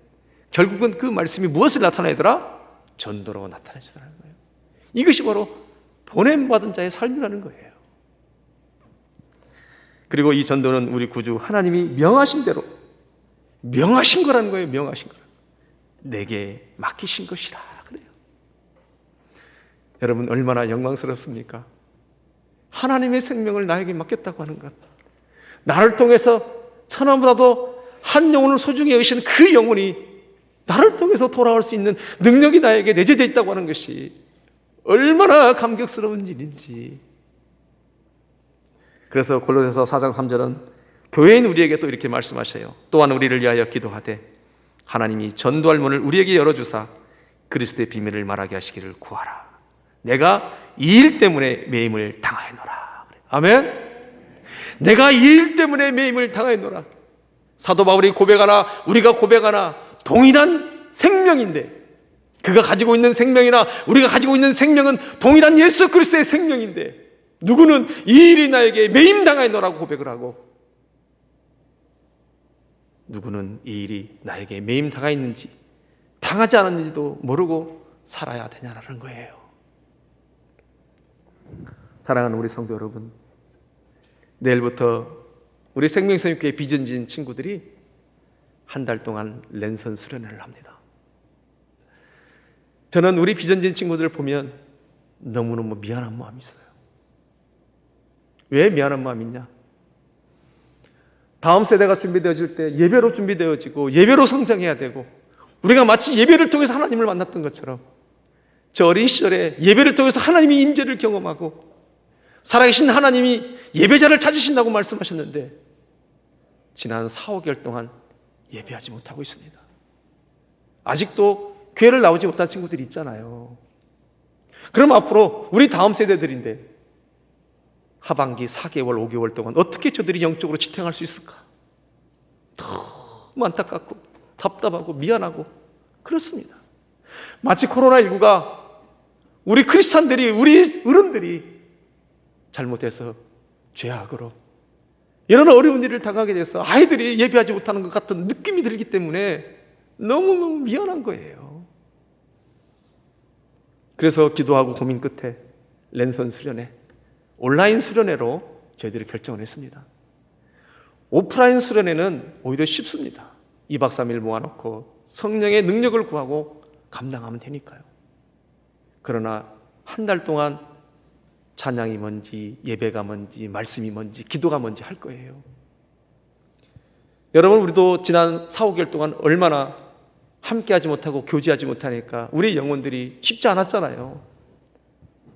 결국은 그 말씀이 무엇을 나타내더라? 전도로 나타내시더라는 거예요. 이것이 바로 보냄받은 자의 삶이라는 거예요. 그리고 이 전도는 우리 구주 하나님이 명하신 대로 명하신 거라는 거예요. 명하신 거. 내게 맡기신 것이라 그래요. 여러분 얼마나 영광스럽습니까? 하나님의 생명을 나에게 맡겼다고 하는 것. 나를 통해서 천하보다도 한 영혼을 소중히 여기시는 그 영혼이 나를 통해서 돌아올 수 있는 능력이 나에게 내재되어 있다고 하는 것이 얼마나 감격스러운 일인지. 그래서 골로새서 4장 3절은 교회인 우리에게 또 이렇게 말씀하셔요. 또한 우리를 위하여 기도하되 하나님이 전도할 문을 우리에게 열어주사 그리스도의 비밀을 말하게 하시기를 구하라. 내가 이 일 때문에 매임을 당하였노라. 아멘. 내가 이 일 때문에 매임을 당하였노라. 사도 바울이 고백하나 우리가 고백하나 동일한 생명인데, 그가 가지고 있는 생명이나 우리가 가지고 있는 생명은 동일한 예수 그리스도의 생명인데, 누구는 이 일이 나에게 매임당하였노라고 고백을 하고, 누구는 이 일이 나에게 매임당하였는지 당하지 않았는지도 모르고 살아야 되냐는 거예요. 사랑하는 우리 성도 여러분, 내일부터 우리 생명사역교회 비전진 친구들이 한 달 동안 랜선 수련회를 합니다. 저는 우리 비전진 친구들을 보면 너무너무 미안한 마음이 있어요. 왜 미안한 마음이 있냐? 다음 세대가 준비되어질 때 예배로 준비되어지고 예배로 성장해야 되고, 우리가 마치 예배를 통해서 하나님을 만났던 것처럼 저 어린 시절에 예배를 통해서 하나님의 임재를 경험하고 살아계신 하나님이 예배자를 찾으신다고 말씀하셨는데 지난 4, 5개월 동안 예배하지 못하고 있습니다. 아직도 교회를 나오지 못한 친구들이 있잖아요. 그럼 앞으로 우리 다음 세대들인데 하반기 4개월, 5개월 동안 어떻게 저들이 영적으로 지탱할 수 있을까? 너무 안타깝고 답답하고 미안하고 그렇습니다. 마치 코로나19가 우리 크리스찬들이, 우리 어른들이 잘못해서 죄악으로 이런 어려운 일을 당하게 돼서 아이들이 예배하지 못하는 것 같은 느낌이 들기 때문에 너무너무 미안한 거예요. 그래서 기도하고 고민 끝에 랜선 수련회, 온라인 수련회로 저희들이 결정을 했습니다. 오프라인 수련회는 오히려 쉽습니다. 2박 3일 모아놓고 성령의 능력을 구하고 감당하면 되니까요. 그러나 한 달 동안 찬양이 뭔지, 예배가 뭔지, 말씀이 뭔지, 기도가 뭔지 할 거예요. 여러분, 우리도 지난 4, 5개월 동안 얼마나 함께하지 못하고 교제하지 못하니까 우리 영혼들이 쉽지 않았잖아요.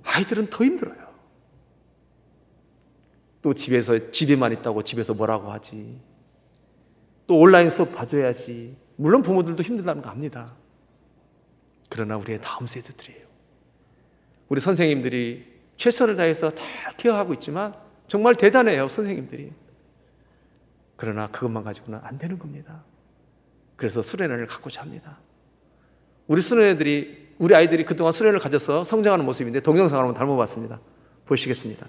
아이들은 더 힘들어요. 또 집에만 있다고 집에서 뭐라고 하지. 또 온라인 수업 봐줘야지. 물론 부모들도 힘들다는 거 압니다. 그러나 우리의 다음 세대들이에요. 우리 선생님들이 최선을 다해서 다 케어하고 있지만 정말 대단해요, 선생님들이. 그러나 그것만 가지고는 안 되는 겁니다. 그래서 수련회를 갖고자 합니다. 우리 수련회들이, 우리 아이들이 그동안 수련회를 가져서 성장하는 모습인데 동영상을 한번 닮아봤습니다. 보시겠습니다.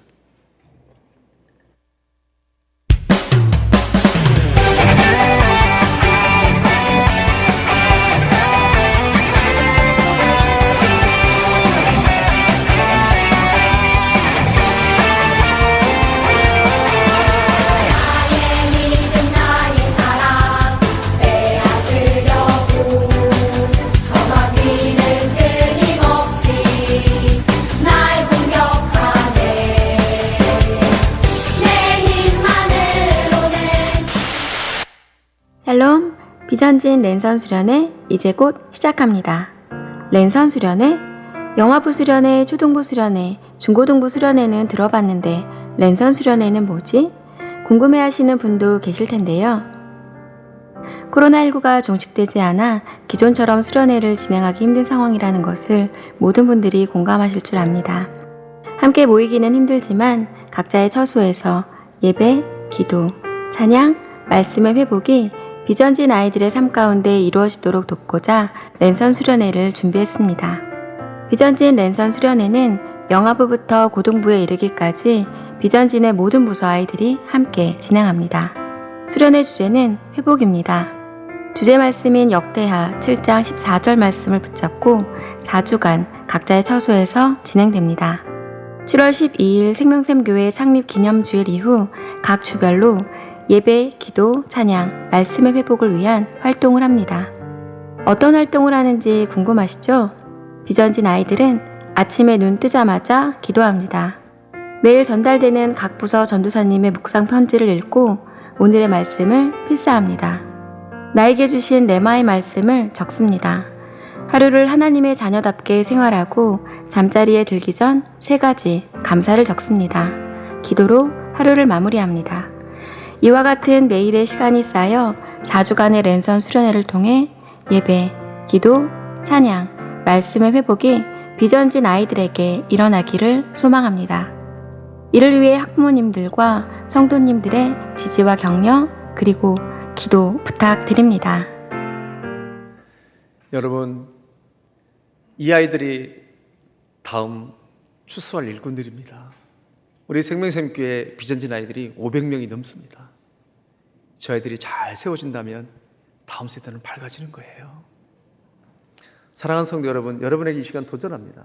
샬롬, 비전진 랜선 수련회 이제 곧 시작합니다. 랜선 수련회, 영화부 수련회, 초등부 수련회, 중고등부 수련회는 들어봤는데 랜선 수련회는 뭐지? 궁금해하시는 분도 계실 텐데요. 코로나19가 종식되지 않아 기존처럼 수련회를 진행하기 힘든 상황이라는 것을 모든 분들이 공감하실 줄 압니다. 함께 모이기는 힘들지만 각자의 처소에서 예배, 기도, 찬양, 말씀의 회복이 비전진 아이들의 삶 가운데 이루어지도록 돕고자 랜선 수련회를 준비했습니다. 비전진 랜선 수련회는 영아부부터 고등부에 이르기까지 비전진의 모든 부서 아이들이 함께 진행합니다. 수련회 주제는 회복입니다. 주제 말씀인 역대하 7장 14절 말씀을 붙잡고 4주간 각자의 처소에서 진행됩니다. 7월 12일 생명샘교회 창립 기념주일 이후 각 주별로 예배, 기도, 찬양, 말씀의 회복을 위한 활동을 합니다. 어떤 활동을 하는지 궁금하시죠? 비전진 아이들은 아침에 눈 뜨자마자 기도합니다. 매일 전달되는 각 부서 전도사님의 묵상 편지를 읽고 오늘의 말씀을 필사합니다. 나에게 주신 레마의 말씀을 적습니다. 하루를 하나님의 자녀답게 생활하고 잠자리에 들기 전 3가지 감사를 적습니다. 기도로 하루를 마무리합니다. 이와 같은 매일의 시간이 쌓여 4주간의 랜선 수련회를 통해 예배, 기도, 찬양, 말씀의 회복이 비전진 아이들에게 일어나기를 소망합니다. 이를 위해 학부모님들과 성도님들의 지지와 격려 그리고 기도 부탁드립니다. 여러분, 이 아이들이 다음 추수할 일꾼들입니다. 우리 생명샘교회 비전진 아이들이 500명이 넘습니다. 저 아이들이 잘 세워진다면 다음 세대는 밝아지는 거예요. 사랑하는 성도 여러분, 여러분에게 이 시간 도전합니다.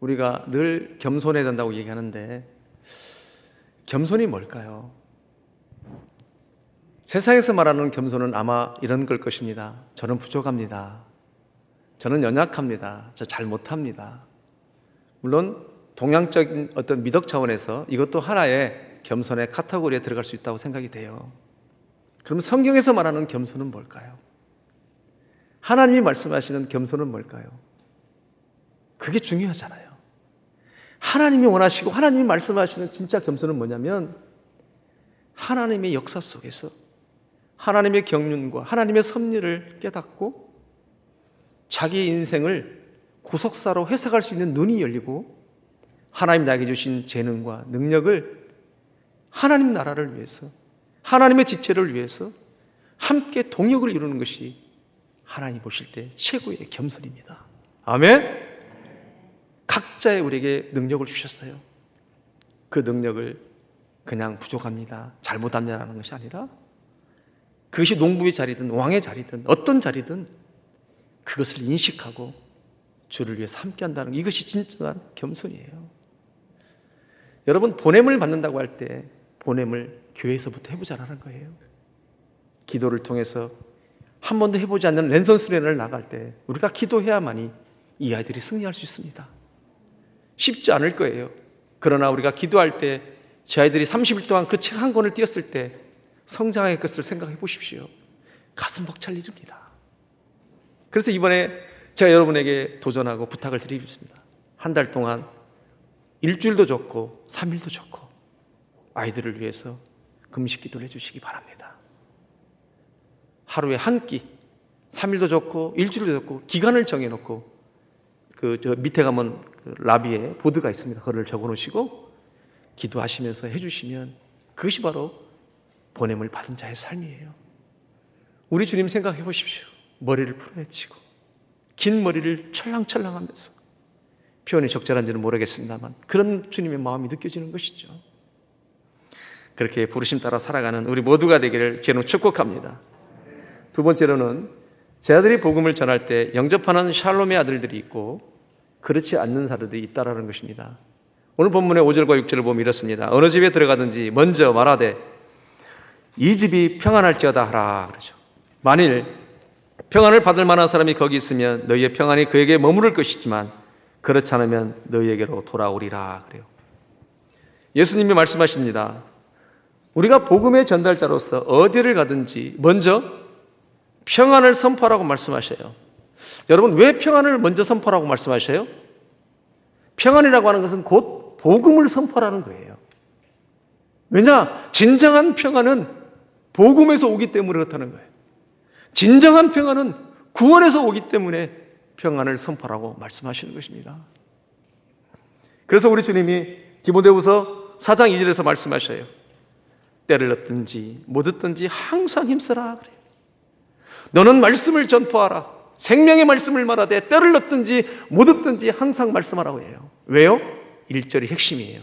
우리가 늘 겸손해야 된다고 얘기하는데 겸손이 뭘까요? 세상에서 말하는 겸손은 아마 이런 걸 것입니다. 저는 부족합니다. 저는 연약합니다. 저 잘 못합니다. 물론 동양적인 어떤 미덕 차원에서 이것도 하나의 겸손의 카테고리에 들어갈 수 있다고 생각이 돼요. 그럼 성경에서 말하는 겸손은 뭘까요? 하나님이 말씀하시는 겸손은 뭘까요? 그게 중요하잖아요. 하나님이 원하시고 하나님이 말씀하시는 진짜 겸손은 뭐냐면 하나님의 역사 속에서 하나님의 경륜과 하나님의 섭리를 깨닫고 자기 인생을 구속사로 해석할 수 있는 눈이 열리고 하나님 나에게 주신 재능과 능력을 하나님 나라를 위해서 하나님의 지체를 위해서 함께 동역을 이루는 것이 하나님 보실 때 최고의 겸손입니다. 아멘. 각자의 우리에게 능력을 주셨어요. 그 능력을 그냥 부족합니다, 잘못합니다라는 것이 아니라 그것이 농부의 자리든 왕의 자리든 어떤 자리든 그것을 인식하고 주를 위해서 함께한다는 이것이 진정한 겸손이에요. 여러분, 보냄을 받는다고 할 때 보냄을 교회에서부터 해보자라는 거예요. 기도를 통해서 한 번도 해보지 않는 랜선 수련회를 나갈 때 우리가 기도해야만이 이 아이들이 승리할 수 있습니다. 쉽지 않을 거예요. 그러나 우리가 기도할 때 제 아이들이 30일 동안 그 책 한 권을 띄었을 때 성장의 것을 생각해 보십시오. 가슴 벅찰 일입니다. 그래서 이번에 제가 여러분에게 도전하고 부탁을 드리겠습니다. 한 달 동안 일주일도 좋고 3일도 좋고 아이들을 위해서 금식 기도를 해주시기 바랍니다. 하루에 한 끼, 3일도 좋고 일주일도 좋고 기간을 정해놓고 저 밑에 가면 라비에 보드가 있습니다. 그걸 적어놓으시고 기도하시면서 해주시면 그것이 바로 보냄을 받은 자의 삶이에요. 우리 주님 생각해 보십시오. 머리를 풀어헤치고 긴 머리를 찰랑찰랑하면서 표현이 적절한지는 모르겠습니다만 그런 주님의 마음이 느껴지는 것이죠. 그렇게 부르심 따라 살아가는 우리 모두가 되기를 저는 축복합니다. 두 번째로는 제 아들이 복음을 전할 때 영접하는 샬롬의 아들들이 있고 그렇지 않는 사람들이 있다라는 것입니다. 오늘 본문의 5절과 6절을 보면 이렇습니다. 어느 집에 들어가든지 먼저 말하되 이 집이 평안할지어다 하라 그러죠. 만일 평안을 받을 만한 사람이 거기 있으면 너희의 평안이 그에게 머무를 것이지만 그렇지 않으면 너희에게로 돌아오리라 그래요. 예수님이 말씀하십니다. 우리가 복음의 전달자로서 어디를 가든지 먼저 평안을 선포하라고 말씀하셔요. 여러분, 왜 평안을 먼저 선포하라고 말씀하셔요? 평안이라고 하는 것은 곧 복음을 선포하라는 거예요. 왜냐? 진정한 평안은 복음에서 오기 때문에 그렇다는 거예요. 진정한 평안은 구원에서 오기 때문에 평안을 선포하라고 말씀하시는 것입니다. 그래서 우리 주님이 디모데후서 4장 2절에서 말씀하셔요. 때를 얻든지 못 얻든지 항상 힘써라 그래요. 너는 말씀을 전포하라. 생명의 말씀을 말하되 때를 얻든지 못 얻든지 항상 말씀하라고 해요. 왜요? 1절이 핵심이에요.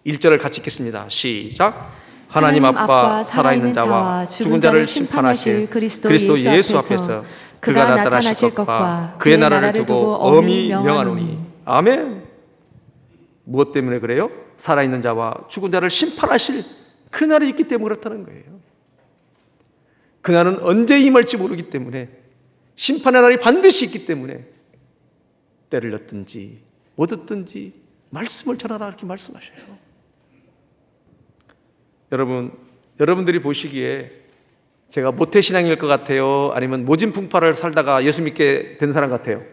1절을 같이 읽겠습니다. 시작. 하나님 아빠 살아있는 자와 죽은 자를 심판하실 그리스도 예수 앞에서 그가 나타나실 것과 그의 나라를 두고 엄히 명하노니. 아멘. 무엇 때문에 그래요? 살아있는 자와 죽은 자를 심판하실 그날이 있기 때문에 그렇다는 거예요. 그날은 언제 임할지 모르기 때문에, 심판의 날이 반드시 있기 때문에 때를 얻든지 못 얻든지 말씀을 전하라 이렇게 말씀하셔요. 여러분들이 보시기에 제가 모태신앙일 것 같아요? 아니면 모진풍파를 살다가 예수 믿게 된 사람 같아요?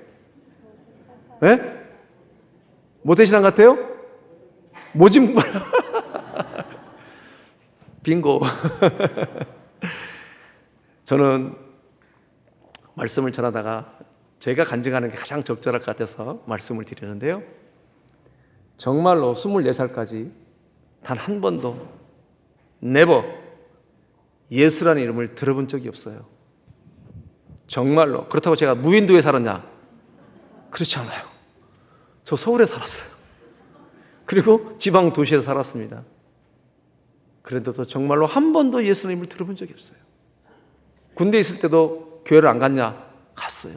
네? 모태신앙 같아요? 모진풍파 빙고. 저는 말씀을 전하다가 제가 간증하는 게 가장 적절할 것 같아서 말씀을 드리는데요. 정말로 24살까지 단 한 번도 never 예수라는 이름을 들어본 적이 없어요. 정말로. 그렇다고 제가 무인도에 살았냐? 그렇지 않아요. 저 서울에 살았어요. 그리고 지방 도시에서 살았습니다. 그런데도 정말로 한 번도 예수님을 들어본 적이 없어요. 군대에 있을 때도 교회를 안 갔냐? 갔어요.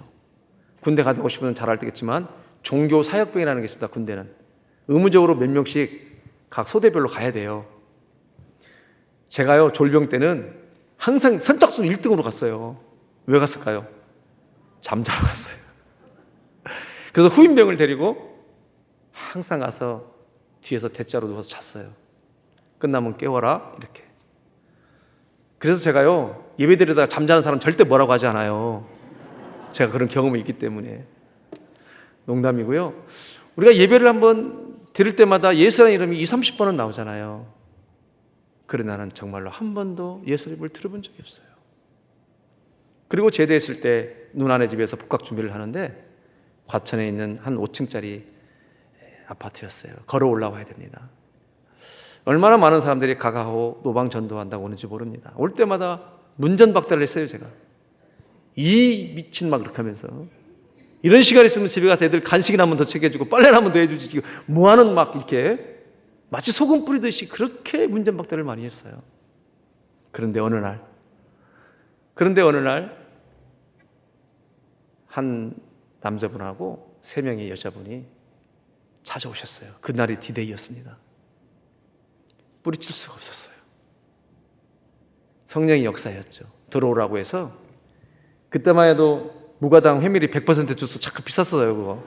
군대 가고 싶으면 잘 알겠지만 종교 사역병이라는 게 있습니다. 군대는 의무적으로 몇 명씩 각 소대별로 가야 돼요. 제가요 졸병 때는 항상 선착순 1등으로 갔어요. 왜 갔을까요? 잠자러 갔어요. 그래서 후임병을 데리고 항상 가서 뒤에서 대자로 누워서 잤어요. 끝나면 깨워라 이렇게. 그래서 제가요 예배 드리다가 잠자는 사람 절대 뭐라고 하지 않아요. 제가 그런 경험이 있기 때문에. 농담이고요. 우리가 예배를 한번 드릴 때마다 예수라는 이름이 20-30번은 나오잖아요. 그러나 나는 정말로 한 번도 예수 이름을 들어본 적이 없어요. 그리고 제대했을 때 누나네 집에서 복학 준비를 하는데 과천에 있는 한 5층짜리 아파트였어요. 걸어 올라와야 됩니다. 얼마나 많은 사람들이 가가호 노방 전도한다고 오는지 모릅니다. 올 때마다 문전박대를 했어요. 제가 이 미친 막 그렇게 하면서 이런 시간 있으면 집에 가서 애들 간식이나 한 번 더 챙겨주고 빨래나 한 번 더 해주지 뭐하는 막 이렇게 마치 소금 뿌리듯이 그렇게 문전박대를 많이 했어요. 그런데 어느 날 한 남자분하고 3명의 여자분이 찾아오셨어요. 그날이 디데이였습니다. 뿌리칠 수가 없었어요. 성령의 역사였죠. 들어오라고 해서 그때만 해도 무가당 회밀이 100% 주스 자꾸 비쌌어요. 그거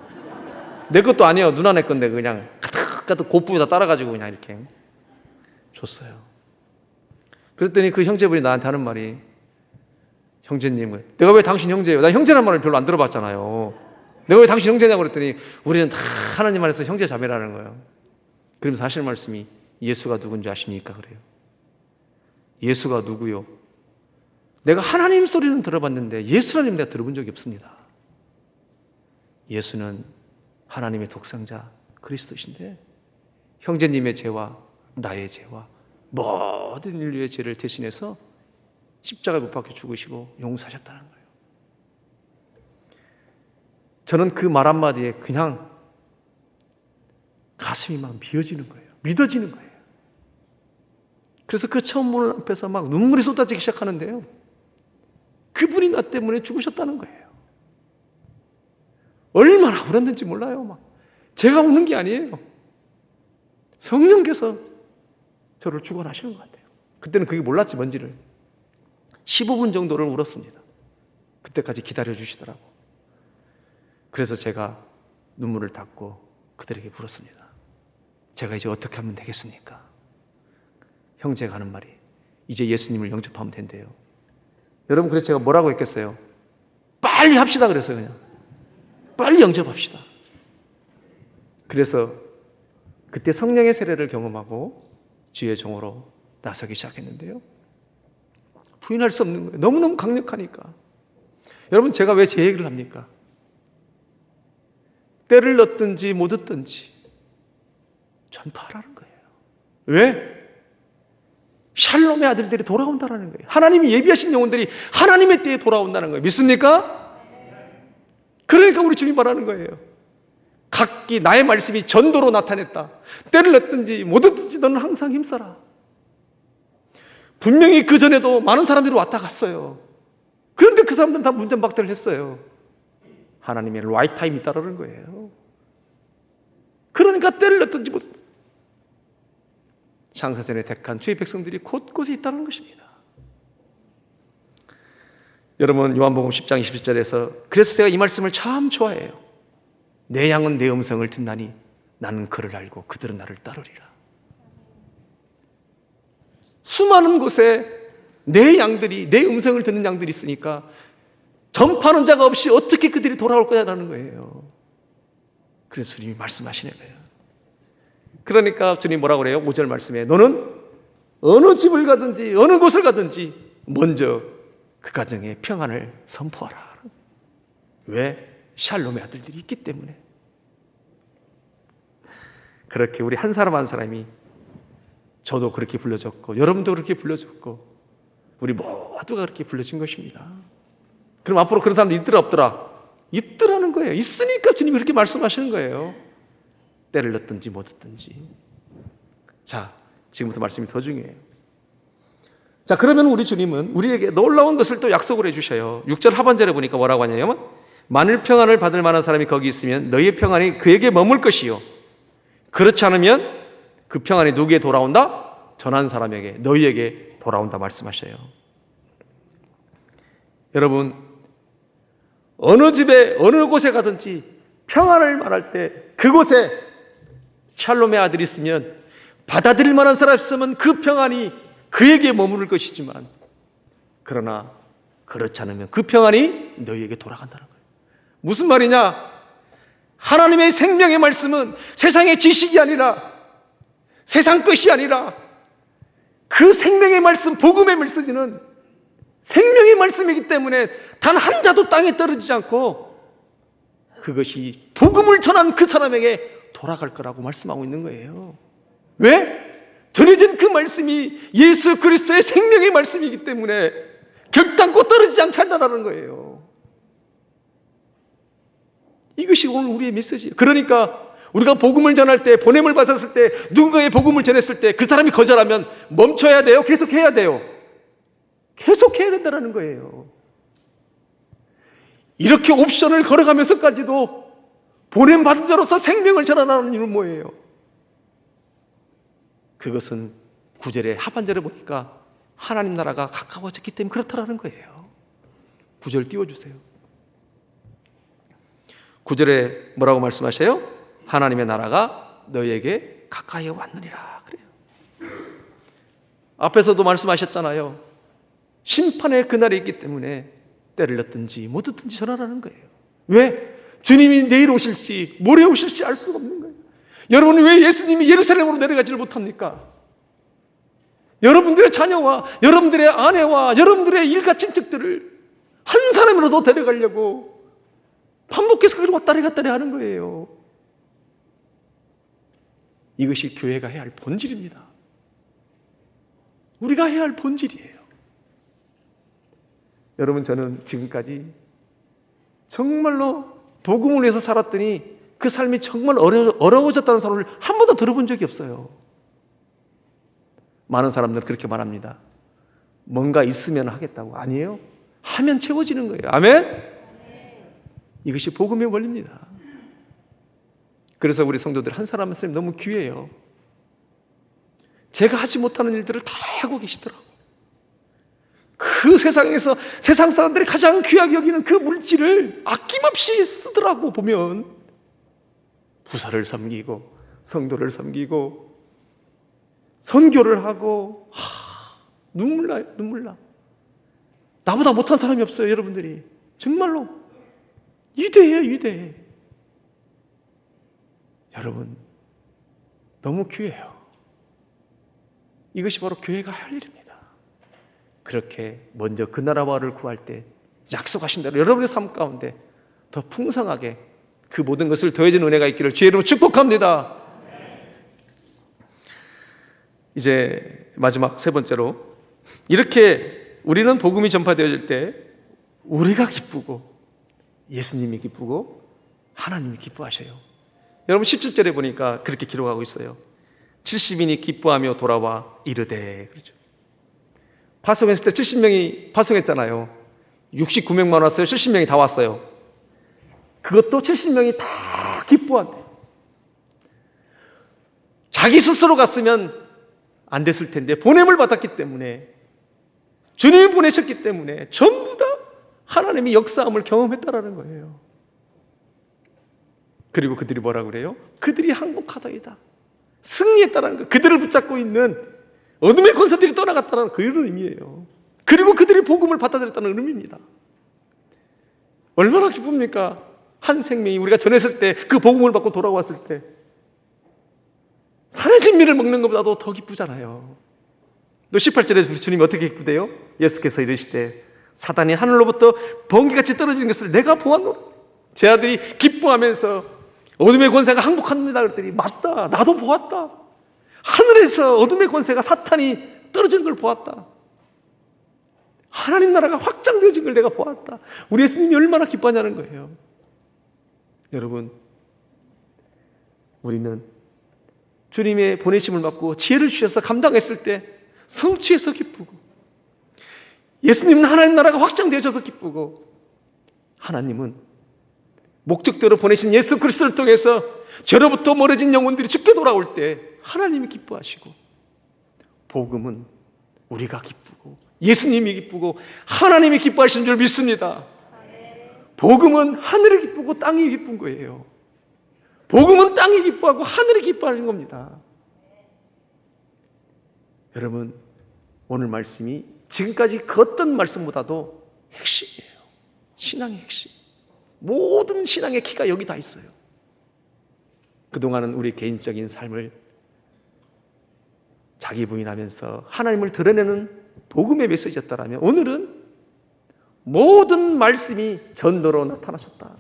내 것도 아니에요. 누나네 건데 그냥 가득가득 고프에다 따라가지고 그냥 이렇게 줬어요. 그랬더니 그 형제분이 나한테 하는 말이, 형제님을, 내가 왜 당신 형제예요? 나 형제란 말을 별로 안 들어봤잖아요. 내가 왜 당신 형제냐고 그랬더니 우리는 다 하나님 안에서 형제 자매라는 거예요. 그러면서 하시는 말씀이 예수가 누군지 아십니까? 그래요. 예수가 누구요? 내가 하나님 소리는 들어봤는데 예수라는 내가 들어본 적이 없습니다. 예수는 하나님의 독생자 그리스도신데 형제님의 죄와 나의 죄와 모든 인류의 죄를 대신해서 십자가에 못 박혀 죽으시고 용서하셨다는 거예요. 저는 그 말 한마디에 그냥 가슴이 막 미어지는 거예요. 믿어지는 거예요. 그래서 그 처음 보는 앞에서 막 눈물이 쏟아지기 시작하는데요. 그분이 나 때문에 죽으셨다는 거예요. 얼마나 울었는지 몰라요. 막 제가 우는 게 아니에요. 성령께서 저를 죽어나시는 것 같아요. 그때는 그게 몰랐지 뭔지를. 15분 정도를 울었습니다. 그때까지 기다려 주시더라고. 그래서 제가 눈물을 닦고 그들에게 물었습니다. 제가 이제 어떻게 하면 되겠습니까? 형제가 하는 말이 이제 예수님을 영접하면 된대요. 여러분, 그래서 제가 뭐라고 했겠어요? 빨리 합시다 그랬어요. 그냥 빨리 영접합시다. 그래서 그때 성령의 세례를 경험하고 주의 종으로 나서기 시작했는데요. 부인할 수 없는 거예요. 너무너무 강력하니까. 여러분, 제가 왜 제 얘기를 합니까? 때를 얻든지 못 얻든지 전파하라는 거예요. 왜? 샬롬의 아들들이 돌아온다는 거예요. 하나님이 예비하신 영혼들이 하나님의 때에 돌아온다는 거예요. 믿습니까? 그러니까 우리 주님 말하는 거예요. 각기 나의 말씀이 전도로 나타냈다. 때를 얻든지 못 얻든지 너는 항상 힘써라. 분명히 그 전에도 많은 사람들이 왔다 갔어요. 그런데 그 사람들은 다 문전박대를 했어요. 하나님의 라이트 타임이 있다는 거예요. 그러니까 때를 얻든지 못 얻든지. 장사전에 택한 주의 백성들이 곳곳에 있다는 것입니다. 여러분, 요한복음 10장 20절에서 그래서 제가 이 말씀을 참 좋아해요. 내 양은 내 음성을 듣나니 나는 그를 알고 그들은 나를 따르리라. 수많은 곳에 내 양들이, 내 음성을 듣는 양들이 있으니까 전파하는 자가 없이 어떻게 그들이 돌아올 거냐라는 거예요. 그래서 주님이 말씀하시는 거예요. 그러니까 주님 뭐라고 그래요? 5절 말씀에 너는 어느 집을 가든지 어느 곳을 가든지 먼저 그 가정에 평안을 선포하라. 왜? 샬롬의 아들들이 있기 때문에. 그렇게 우리 한 사람 한 사람이, 저도 그렇게 불러줬고 여러분도 그렇게 불러줬고 우리 모두가 그렇게 불러진 것입니다. 그럼 앞으로 그런 사람들 있더라 없더라? 있더라는 거예요. 있으니까 주님이 그렇게 말씀하시는 거예요. 때를 얻든지 못 얻든지. 자, 지금부터 말씀이 더 중요해요. 자, 그러면 우리 주님은 우리에게 놀라운 것을 또 약속을 해주셔요. 6절 하반절에 보니까 뭐라고 하냐면 만일 평안을 받을 만한 사람이 거기 있으면 너희의 평안이 그에게 머물 것이요 그렇지 않으면 그 평안이 누구에게 돌아온다? 전한 사람에게, 너희에게 돌아온다 말씀하셔요. 여러분, 어느 집에 어느 곳에 가든지 평안을 말할 때 그곳에 샬롬의 아들이 있으면, 받아들일 만한 사람이 있으면 그 평안이 그에게 머무를 것이지만, 그러나 그렇지 않으면 그 평안이 너희에게 돌아간다는 거예요. 무슨 말이냐? 하나님의 생명의 말씀은 세상의 지식이 아니라, 세상 것이 아니라, 그 생명의 말씀, 복음의 메시지는 생명의 말씀이기 때문에 단 한 자도 땅에 떨어지지 않고 그것이 복음을 전한 그 사람에게 돌아갈 거라고 말씀하고 있는 거예요. 왜? 전해진 그 말씀이 예수 그리스도의 생명의 말씀이기 때문에 결단코 떨어지지 않게 한다는 거예요. 이것이 오늘 우리의 메시지예요. 그러니까 우리가 복음을 전할 때, 보냄을 받았을 때, 누군가의 복음을 전했을 때 그 사람이 거절하면 멈춰야 돼요? 계속해야 돼요? 계속해야 된다는 거예요. 이렇게 옵션을 걸어가면서까지도 보냄받은 자로서 생명을 전하라는 이유는 뭐예요? 그것은 9절에 하반절에 보니까 하나님 나라가 가까워졌기 때문에 그렇다라는 거예요. 9절 띄워주세요. 9절에 뭐라고 말씀하셔요? 하나님의 나라가 너희에게 가까이 왔느니라 그래요. 앞에서도 말씀하셨잖아요. 심판의 그날이 있기 때문에 때를 얻든지 못 얻든지 전하라는 거예요. 왜? 주님이 내일 오실지 모레 오실지 알 수가 없는 거예요. 여러분, 왜 예수님이 예루살렘으로 내려가지를 못합니까? 여러분들의 자녀와 여러분들의 아내와 여러분들의 일가 친척들을 한 사람으로도 데려가려고 반복해서 그걸 왔다리 갔다리 하는 거예요. 이것이 교회가 해야 할 본질입니다. 우리가 해야 할 본질이에요. 여러분, 저는 지금까지 정말로 복음을 위해서 살았더니 그 삶이 정말 어려워졌다는 사람을 한 번도 들어본 적이 없어요. 많은 사람들은 그렇게 말합니다. 뭔가 있으면 하겠다고. 아니에요. 하면 채워지는 거예요. 아멘? 이것이 복음의 원리입니다. 그래서 우리 성도들 한 사람 한 사람이 너무 귀해요. 제가 하지 못하는 일들을 다 하고 계시더라고요. 그 세상에서 세상 사람들이 가장 귀하게 여기는 그 물질을 아낌없이 쓰더라고. 보면 부사를 섬기고 성도를 섬기고 선교를 하고 눈물 나요. 눈물 나. 나보다 못한 사람이 없어요. 여러분들이 정말로 위대해요. 위대해. 여러분, 너무 귀해요. 이것이 바로 교회가 할 일입니다. 그렇게 먼저 그 나라와를 구할 때 약속하신 대로 여러분의 삶 가운데 더 풍성하게 그 모든 것을 더해진 은혜가 있기를 주의 이름으로 축복합니다. 이제 마지막 세 번째로, 이렇게 우리는 복음이 전파되어질 때 우리가 기쁘고 예수님이 기쁘고 하나님이 기뻐하셔요. 여러분 17절에 보니까 그렇게 기록하고 있어요. 70인이 기뻐하며 돌아와 이르되, 그렇죠. 파송했을 때 70명이 파송했잖아요. 69명만 왔어요. 70명이 다 왔어요. 그것도 70명이 다 기뻐한대. 자기 스스로 갔으면 안 됐을 텐데 보냄을 받았기 때문에, 주님이 보내셨기 때문에 전부 다 하나님의 역사함을 경험했다라는 거예요. 그리고 그들이 뭐라고 그래요? 그들이 항복하다이다, 승리했다라는 거. 그들을 붙잡고 있는 어둠의 권세들이 떠나갔다는 그런 의미예요. 그리고 그들이 복음을 받아들였다는 의미입니다. 얼마나 기쁩니까? 한 생명이 우리가 전했을 때, 그 복음을 받고 돌아왔을 때 산의 진미를 먹는 것보다도 더 기쁘잖아요. 또 18절에 주님이 어떻게 기쁘대요? 예수께서 이르시되 사단이 하늘로부터 번개같이 떨어지는 것을 내가 보았노라. 제 아들이 기뻐하면서 어둠의 권세가 항복합니다 그랬더니, 맞다, 나도 보았다. 하늘에서 어둠의 권세가, 사탄이 떨어지는 걸 보았다. 하나님 나라가 확장되어진 걸 내가 보았다. 우리 예수님이 얼마나 기뻐하냐는 거예요. 여러분, 우리는 주님의 보내심을 받고 지혜를 주셔서 감당했을 때 성취해서 기쁘고, 예수님은 하나님 나라가 확장되어져서 기쁘고, 하나님은 목적대로 보내신 예수 그리스도를 통해서 죄로부터 멀어진 영혼들이 죽게 돌아올 때 하나님이 기뻐하시고, 복음은 우리가 기쁘고 예수님이 기쁘고 하나님이 기뻐하시는 줄 믿습니다. 복음은 하늘이 기쁘고 땅이 기쁜 거예요. 복음은 땅이 기뻐하고 하늘이 기뻐하는 겁니다. 여러분, 오늘 말씀이 지금까지 그 어떤 말씀보다도 핵심이에요. 신앙의 핵심. 모든 신앙의 키가 여기 다 있어요. 그동안은 우리 개인적인 삶을 자기 부인하면서 하나님을 드러내는 복음의 메시지였다라면, 오늘은 모든 말씀이 전도로 나타나셨다.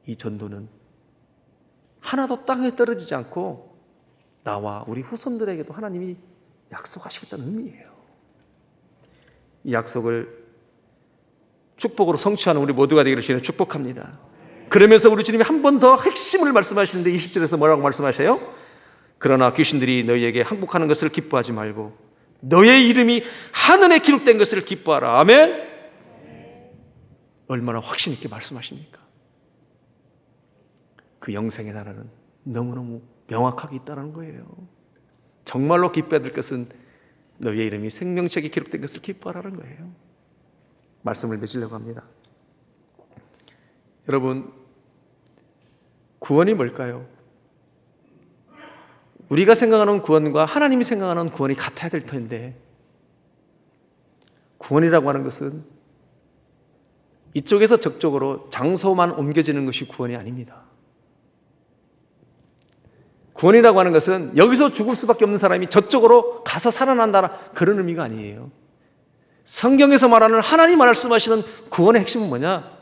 이 전도는 하나도 땅에 떨어지지 않고 나와 우리 후손들에게도 하나님이 약속하시겠다는 의미예요. 이 약속을 축복으로 성취하는 우리 모두가 되기를 주님 축복합니다. 그러면서 우리 주님이 한 번 더 핵심을 말씀하시는데 20절에서 뭐라고 말씀하세요? 그러나 귀신들이 너희에게 항복하는 것을 기뻐하지 말고 너의 이름이 하늘에 기록된 것을 기뻐하라. 아멘. 얼마나 확신 있게 말씀하십니까? 그 영생의 나라는 너무너무 명확하게 있다는 거예요. 정말로 기뻐해야 될 것은 너의 이름이 생명책에 기록된 것을 기뻐하라는 거예요. 말씀을 맺으려고 합니다. 여러분, 구원이 뭘까요? 우리가 생각하는 구원과 하나님이 생각하는 구원이 같아야 될 텐데, 구원이라고 하는 것은 이쪽에서 저쪽으로 장소만 옮겨지는 것이 구원이 아닙니다. 구원이라고 하는 것은 여기서 죽을 수밖에 없는 사람이 저쪽으로 가서 살아난다, 그런 의미가 아니에요. 성경에서 말하는 하나님 말씀하시는 구원의 핵심은 뭐냐?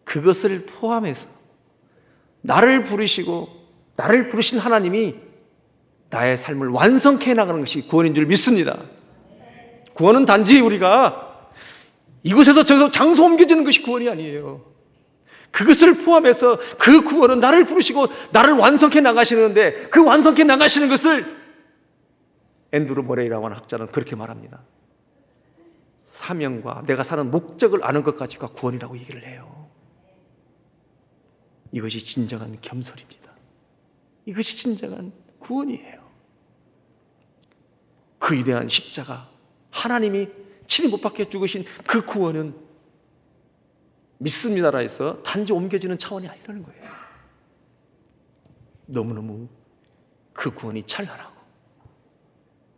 그것을 포함해서 나를 부르시고 나를 부르신 하나님이 나의 삶을 완성케 나가는 것이 구원인 줄 믿습니다. 구원은 단지 우리가 이곳에서 저기서 장소 옮겨지는 것이 구원이 아니에요. 그것을 포함해서 그 구원은 나를 부르시고 나를 완성케 나가시는데, 그 완성케 나가시는 것을 앤드루 머레이라고 하는 학자는 그렇게 말합니다. 사명과 내가 사는 목적을 아는 것까지가 구원이라고 얘기를 해요. 이것이 진정한 겸손입니다. 이것이 진정한 구원이에요. 그 위대한 십자가, 하나님이 친히 못 박혀 죽으신 그 구원은 믿습니다라 해서 단지 옮겨지는 차원이 아니라는 거예요. 너무너무 그 구원이 찬란하고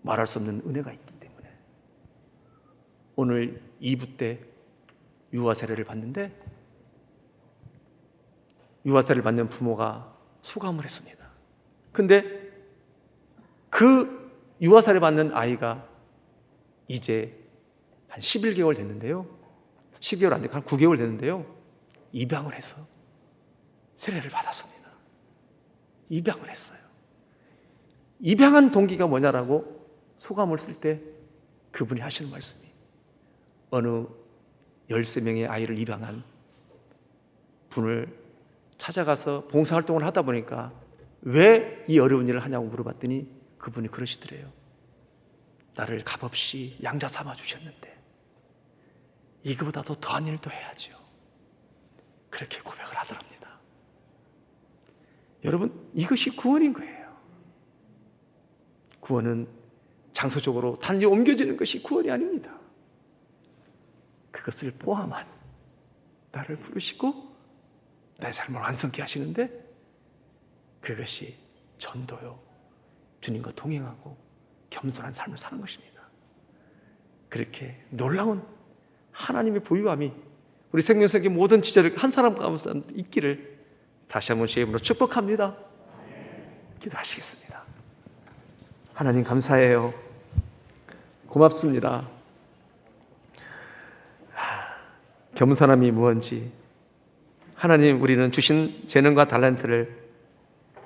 말할 수 없는 은혜가 있기 때문에 오늘 2부 때 유아 세례를 받는데, 유아 세례를 받는 부모가 소감을 했습니다. 근데 그 유아 세례 받는 아이가 이제 한 11개월 됐는데요. 10개월 안 되고 한 9개월 됐는데요. 입양을 해서 세례를 받았습니다. 입양을 했어요. 입양한 동기가 뭐냐라고 소감을 쓸 때 그분이 하시는 말씀이 어느 13명의 아이를 입양한 분을 찾아가서 봉사활동을 하다 보니까 왜 이 어려운 일을 하냐고 물어봤더니 그분이 그러시더래요. 나를 값없이 양자 삼아 주셨는데 이거보다도 더한 일도 해야죠. 그렇게 고백을 하더랍니다. 여러분, 이것이 구원인 거예요. 구원은 장소적으로 단지 옮겨지는 것이 구원이 아닙니다. 그것을 포함한 나를 부르시고 나의 삶을 완성케 하시는데 그것이 전도요. 주님과 동행하고 겸손한 삶을 사는 것입니다. 그렇게 놀라운 하나님의 보유함이 우리 생명석의 모든 지체를 한 사람 가운데 있기를 다시 한번 주의 이름으로 축복합니다. 기도하시겠습니다. 하나님 감사해요. 고맙습니다. 겸손함이 무언지 하나님, 우리는 주신 재능과 달란트를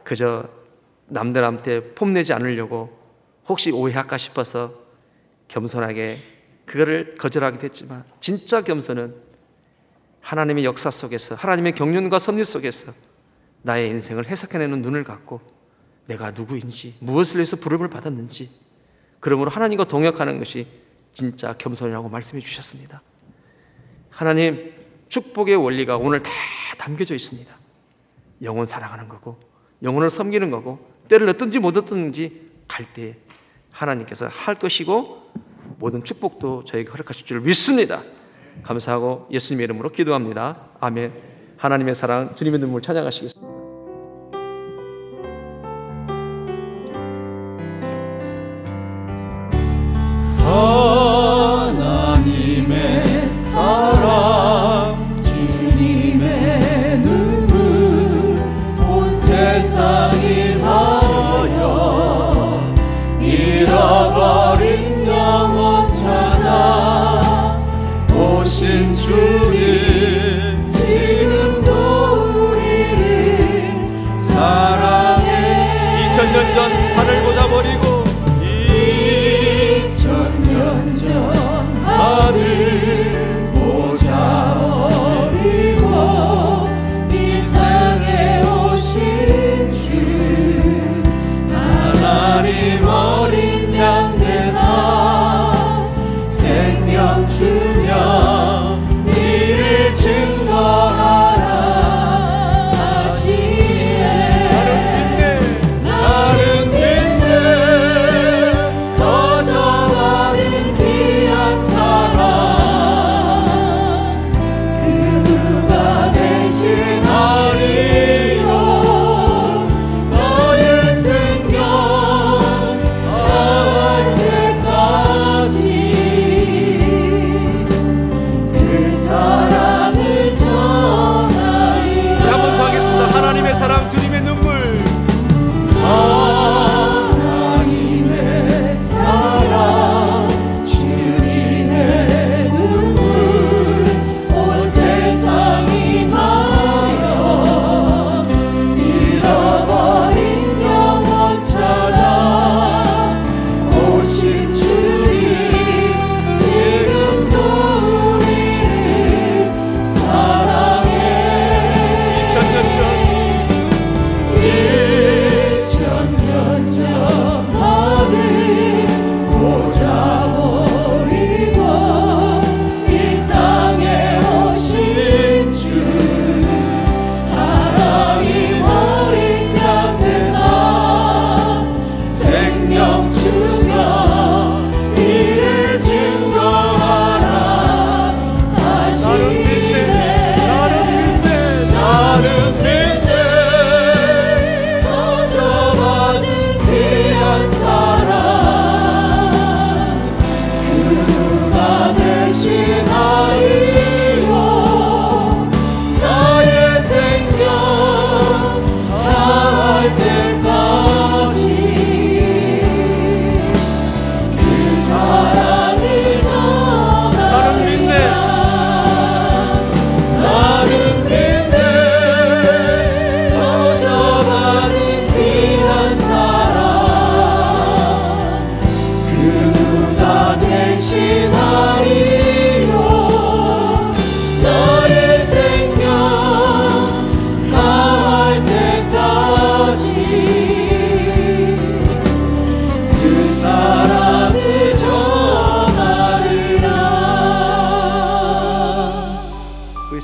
그저 남들한테 폼내지 않으려고 혹시 오해할까 싶어서 겸손하게 그거를 거절하게 됐지만 진짜 겸손은 하나님의 역사 속에서 하나님의 경륜과 섭리 속에서 나의 인생을 해석해내는 눈을 갖고 내가 누구인지 무엇을 위해서 부름을 받았는지 그러므로 하나님과 동역하는 것이 진짜 겸손이라고 말씀해 주셨습니다. 하나님, 축복의 원리가 오늘 다 담겨져 있습니다. 영혼 사랑하는 거고 영혼을 섬기는 거고 때를 얻든지 못 얻든지 갈 때 하나님께서 할 것이고 모든 축복도 저에게 허락하실 줄 믿습니다. 감사하고 예수님의 이름으로 기도합니다. 아멘. 하나님의 사랑, 주님의 눈물 찬양하시겠습니다. 하나님의 사랑 주님의 눈물 온 세상이 바라여 잃어버린 영혼 찾아 오신 주님 지금도 우리를 사랑해 2000년 전 하늘 보자 버리고 2000년 전 하늘 보자 버리고 이 땅에 오신 주 하나님 어린 양 되사 생명 주며 이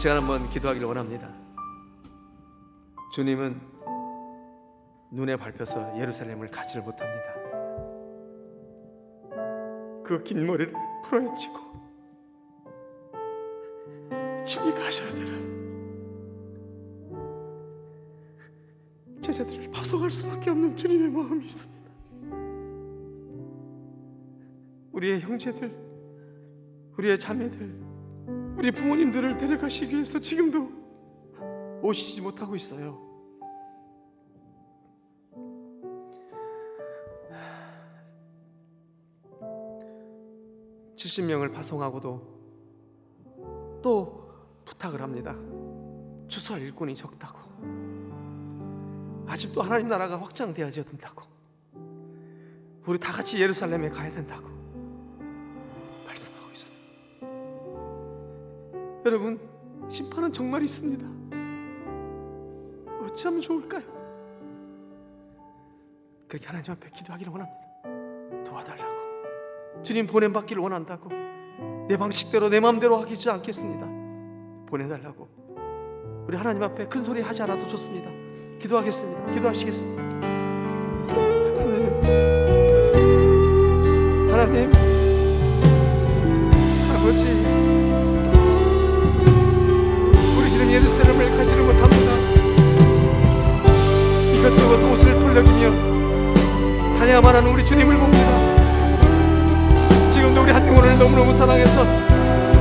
시간 한번 기도하기를 원합니다. 주님은 눈에 밟혀서 예루살렘을 가지를 못합니다. 그 긴 머리를 풀어헤치고 친히 가셔야 되는 제자들을 파송할 수밖에 없는 주님의 마음이 있습니다. 우리의 형제들, 우리의 자매들, 우리 부모님들을 데려가시기 위해서 지금도 오시지 못하고 있어요. (70명을) 파송하고도 또 부탁을 합니다. 주설 일꾼이 적다고, 아직도 하나님 나라가 확장되어져야 된다고, 우리 다 같이 예루살렘에 가야 된다고 말씀하고 있어요. 여러분, 심판은 정말 있습니다. 어찌하면 좋을까요? 그렇게 하나님 앞에 기도하기를 원합니다. 도와달라고, 주님 보냄받기를 원한다고, 내 방식대로 내 마음대로 하지 않겠습니다. 보내달라고 우리 하나님 앞에 큰 소리 하지 않아도 좋습니다. 기도하겠습니다. 기도하시겠습니다. 하나님, 아버지, 우리 지금 예루살렘을 가지를 못합니다. 이것저것 옷을 돌려기며 다녀야만 하는 우리 주님을 봅니다. 지금도 우리 한 영혼을 너무너무 사랑해서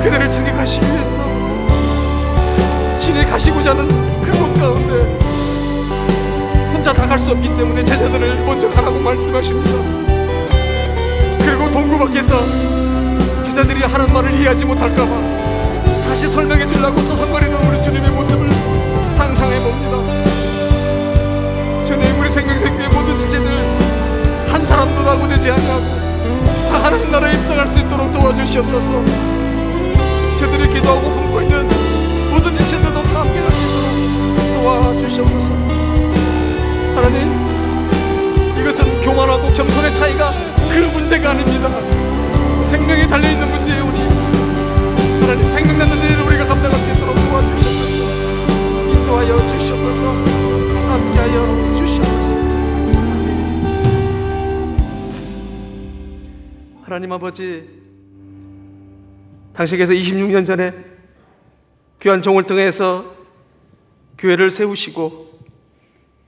그들을 저기 가시기 위해서 신이 가시고자 하는 그 곳 가운데 혼자 다 갈 수 없기 때문에 제자들을 먼저 가라고 말씀하십니다. 그리고 동구 밖에서 제자들이 하는 말을 이해하지 못할까봐 다시 설명해 주려고 서성거리는 우리 주님의 모습을 상상해 봅니다. 주님, 우리 생명생교의 모든 지체들 한 사람도 낙오되지 아니하고 다 하나님 나라에 입성할 수 있도록 도와주시옵소서. 저들이 기도하고 품고 있는 모든 지체들도 다 함께 갈 수 있도록 도와주시옵소서. 하나님, 이것은 교만하고 겸손의 차이가 그 문제가 아닙니다. 생명이 달려있는 문제이오니 하나님, 생명 낳는 일을 우리가 감당할 수 있도록 도와주시옵소서. 인도하여 주시옵소서. 함께하여 주시옵소서. 하나님 아버지, 당신께서 26년 전에 귀한 종을 통해서 교회를 세우시고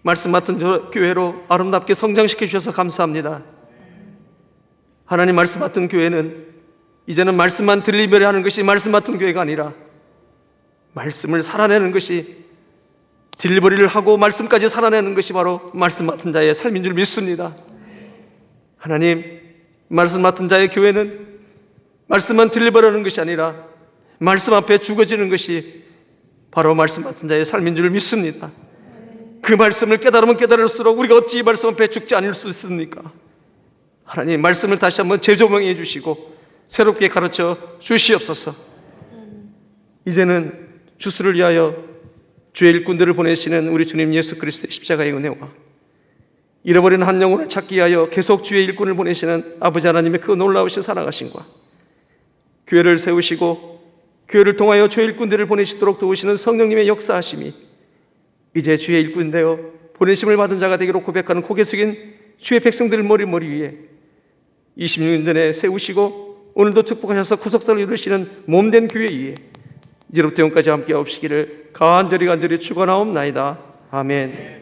말씀 맡은 교회로 아름답게 성장시켜 주셔서 감사합니다. 하나님, 말씀 맡은 교회는 이제는 말씀만 들리며 하는 것이 말씀 맡은 교회가 아니라 말씀을 살아내는 것이, 딜리버리를 하고 말씀까지 살아내는 것이 바로 말씀 맡은 자의 삶인 줄 믿습니다. 하나님, 말씀 맡은 자의 교회는 말씀만 딜리버리하는 것이 아니라 말씀 앞에 죽어지는 것이 바로 말씀 맡은 자의 삶인 줄 믿습니다. 그 말씀을 깨달으면 깨달을수록 우리가 어찌 이 말씀 앞에 죽지 않을 수 있습니까? 하나님, 말씀을 다시 한번 재조명해 주시고 새롭게 가르쳐 주시옵소서. 이제는 주수를 위하여 주의 일꾼들을 보내시는 우리 주님 예수 그리스도의 십자가의 은혜와 잃어버린 한 영혼을 찾기 위하여 계속 주의 일꾼을 보내시는 아버지 하나님의 그 놀라우신 사랑하심과 교회를 세우시고 교회를 통하여 주의 일꾼들을 보내시도록 도우시는 성령님의 역사하심이 이제 주의 일꾼 되어 보내심을 받은 자가 되기로 고백하는 고개 숙인 주의 백성들 머리 위에 26년 전에 세우시고 오늘도 축복하셔서 구속사를 이루시는 몸된 교회 위에 이제부터 영까지 함께 하옵시기를 간절히 축원하옵나이다. 아멘.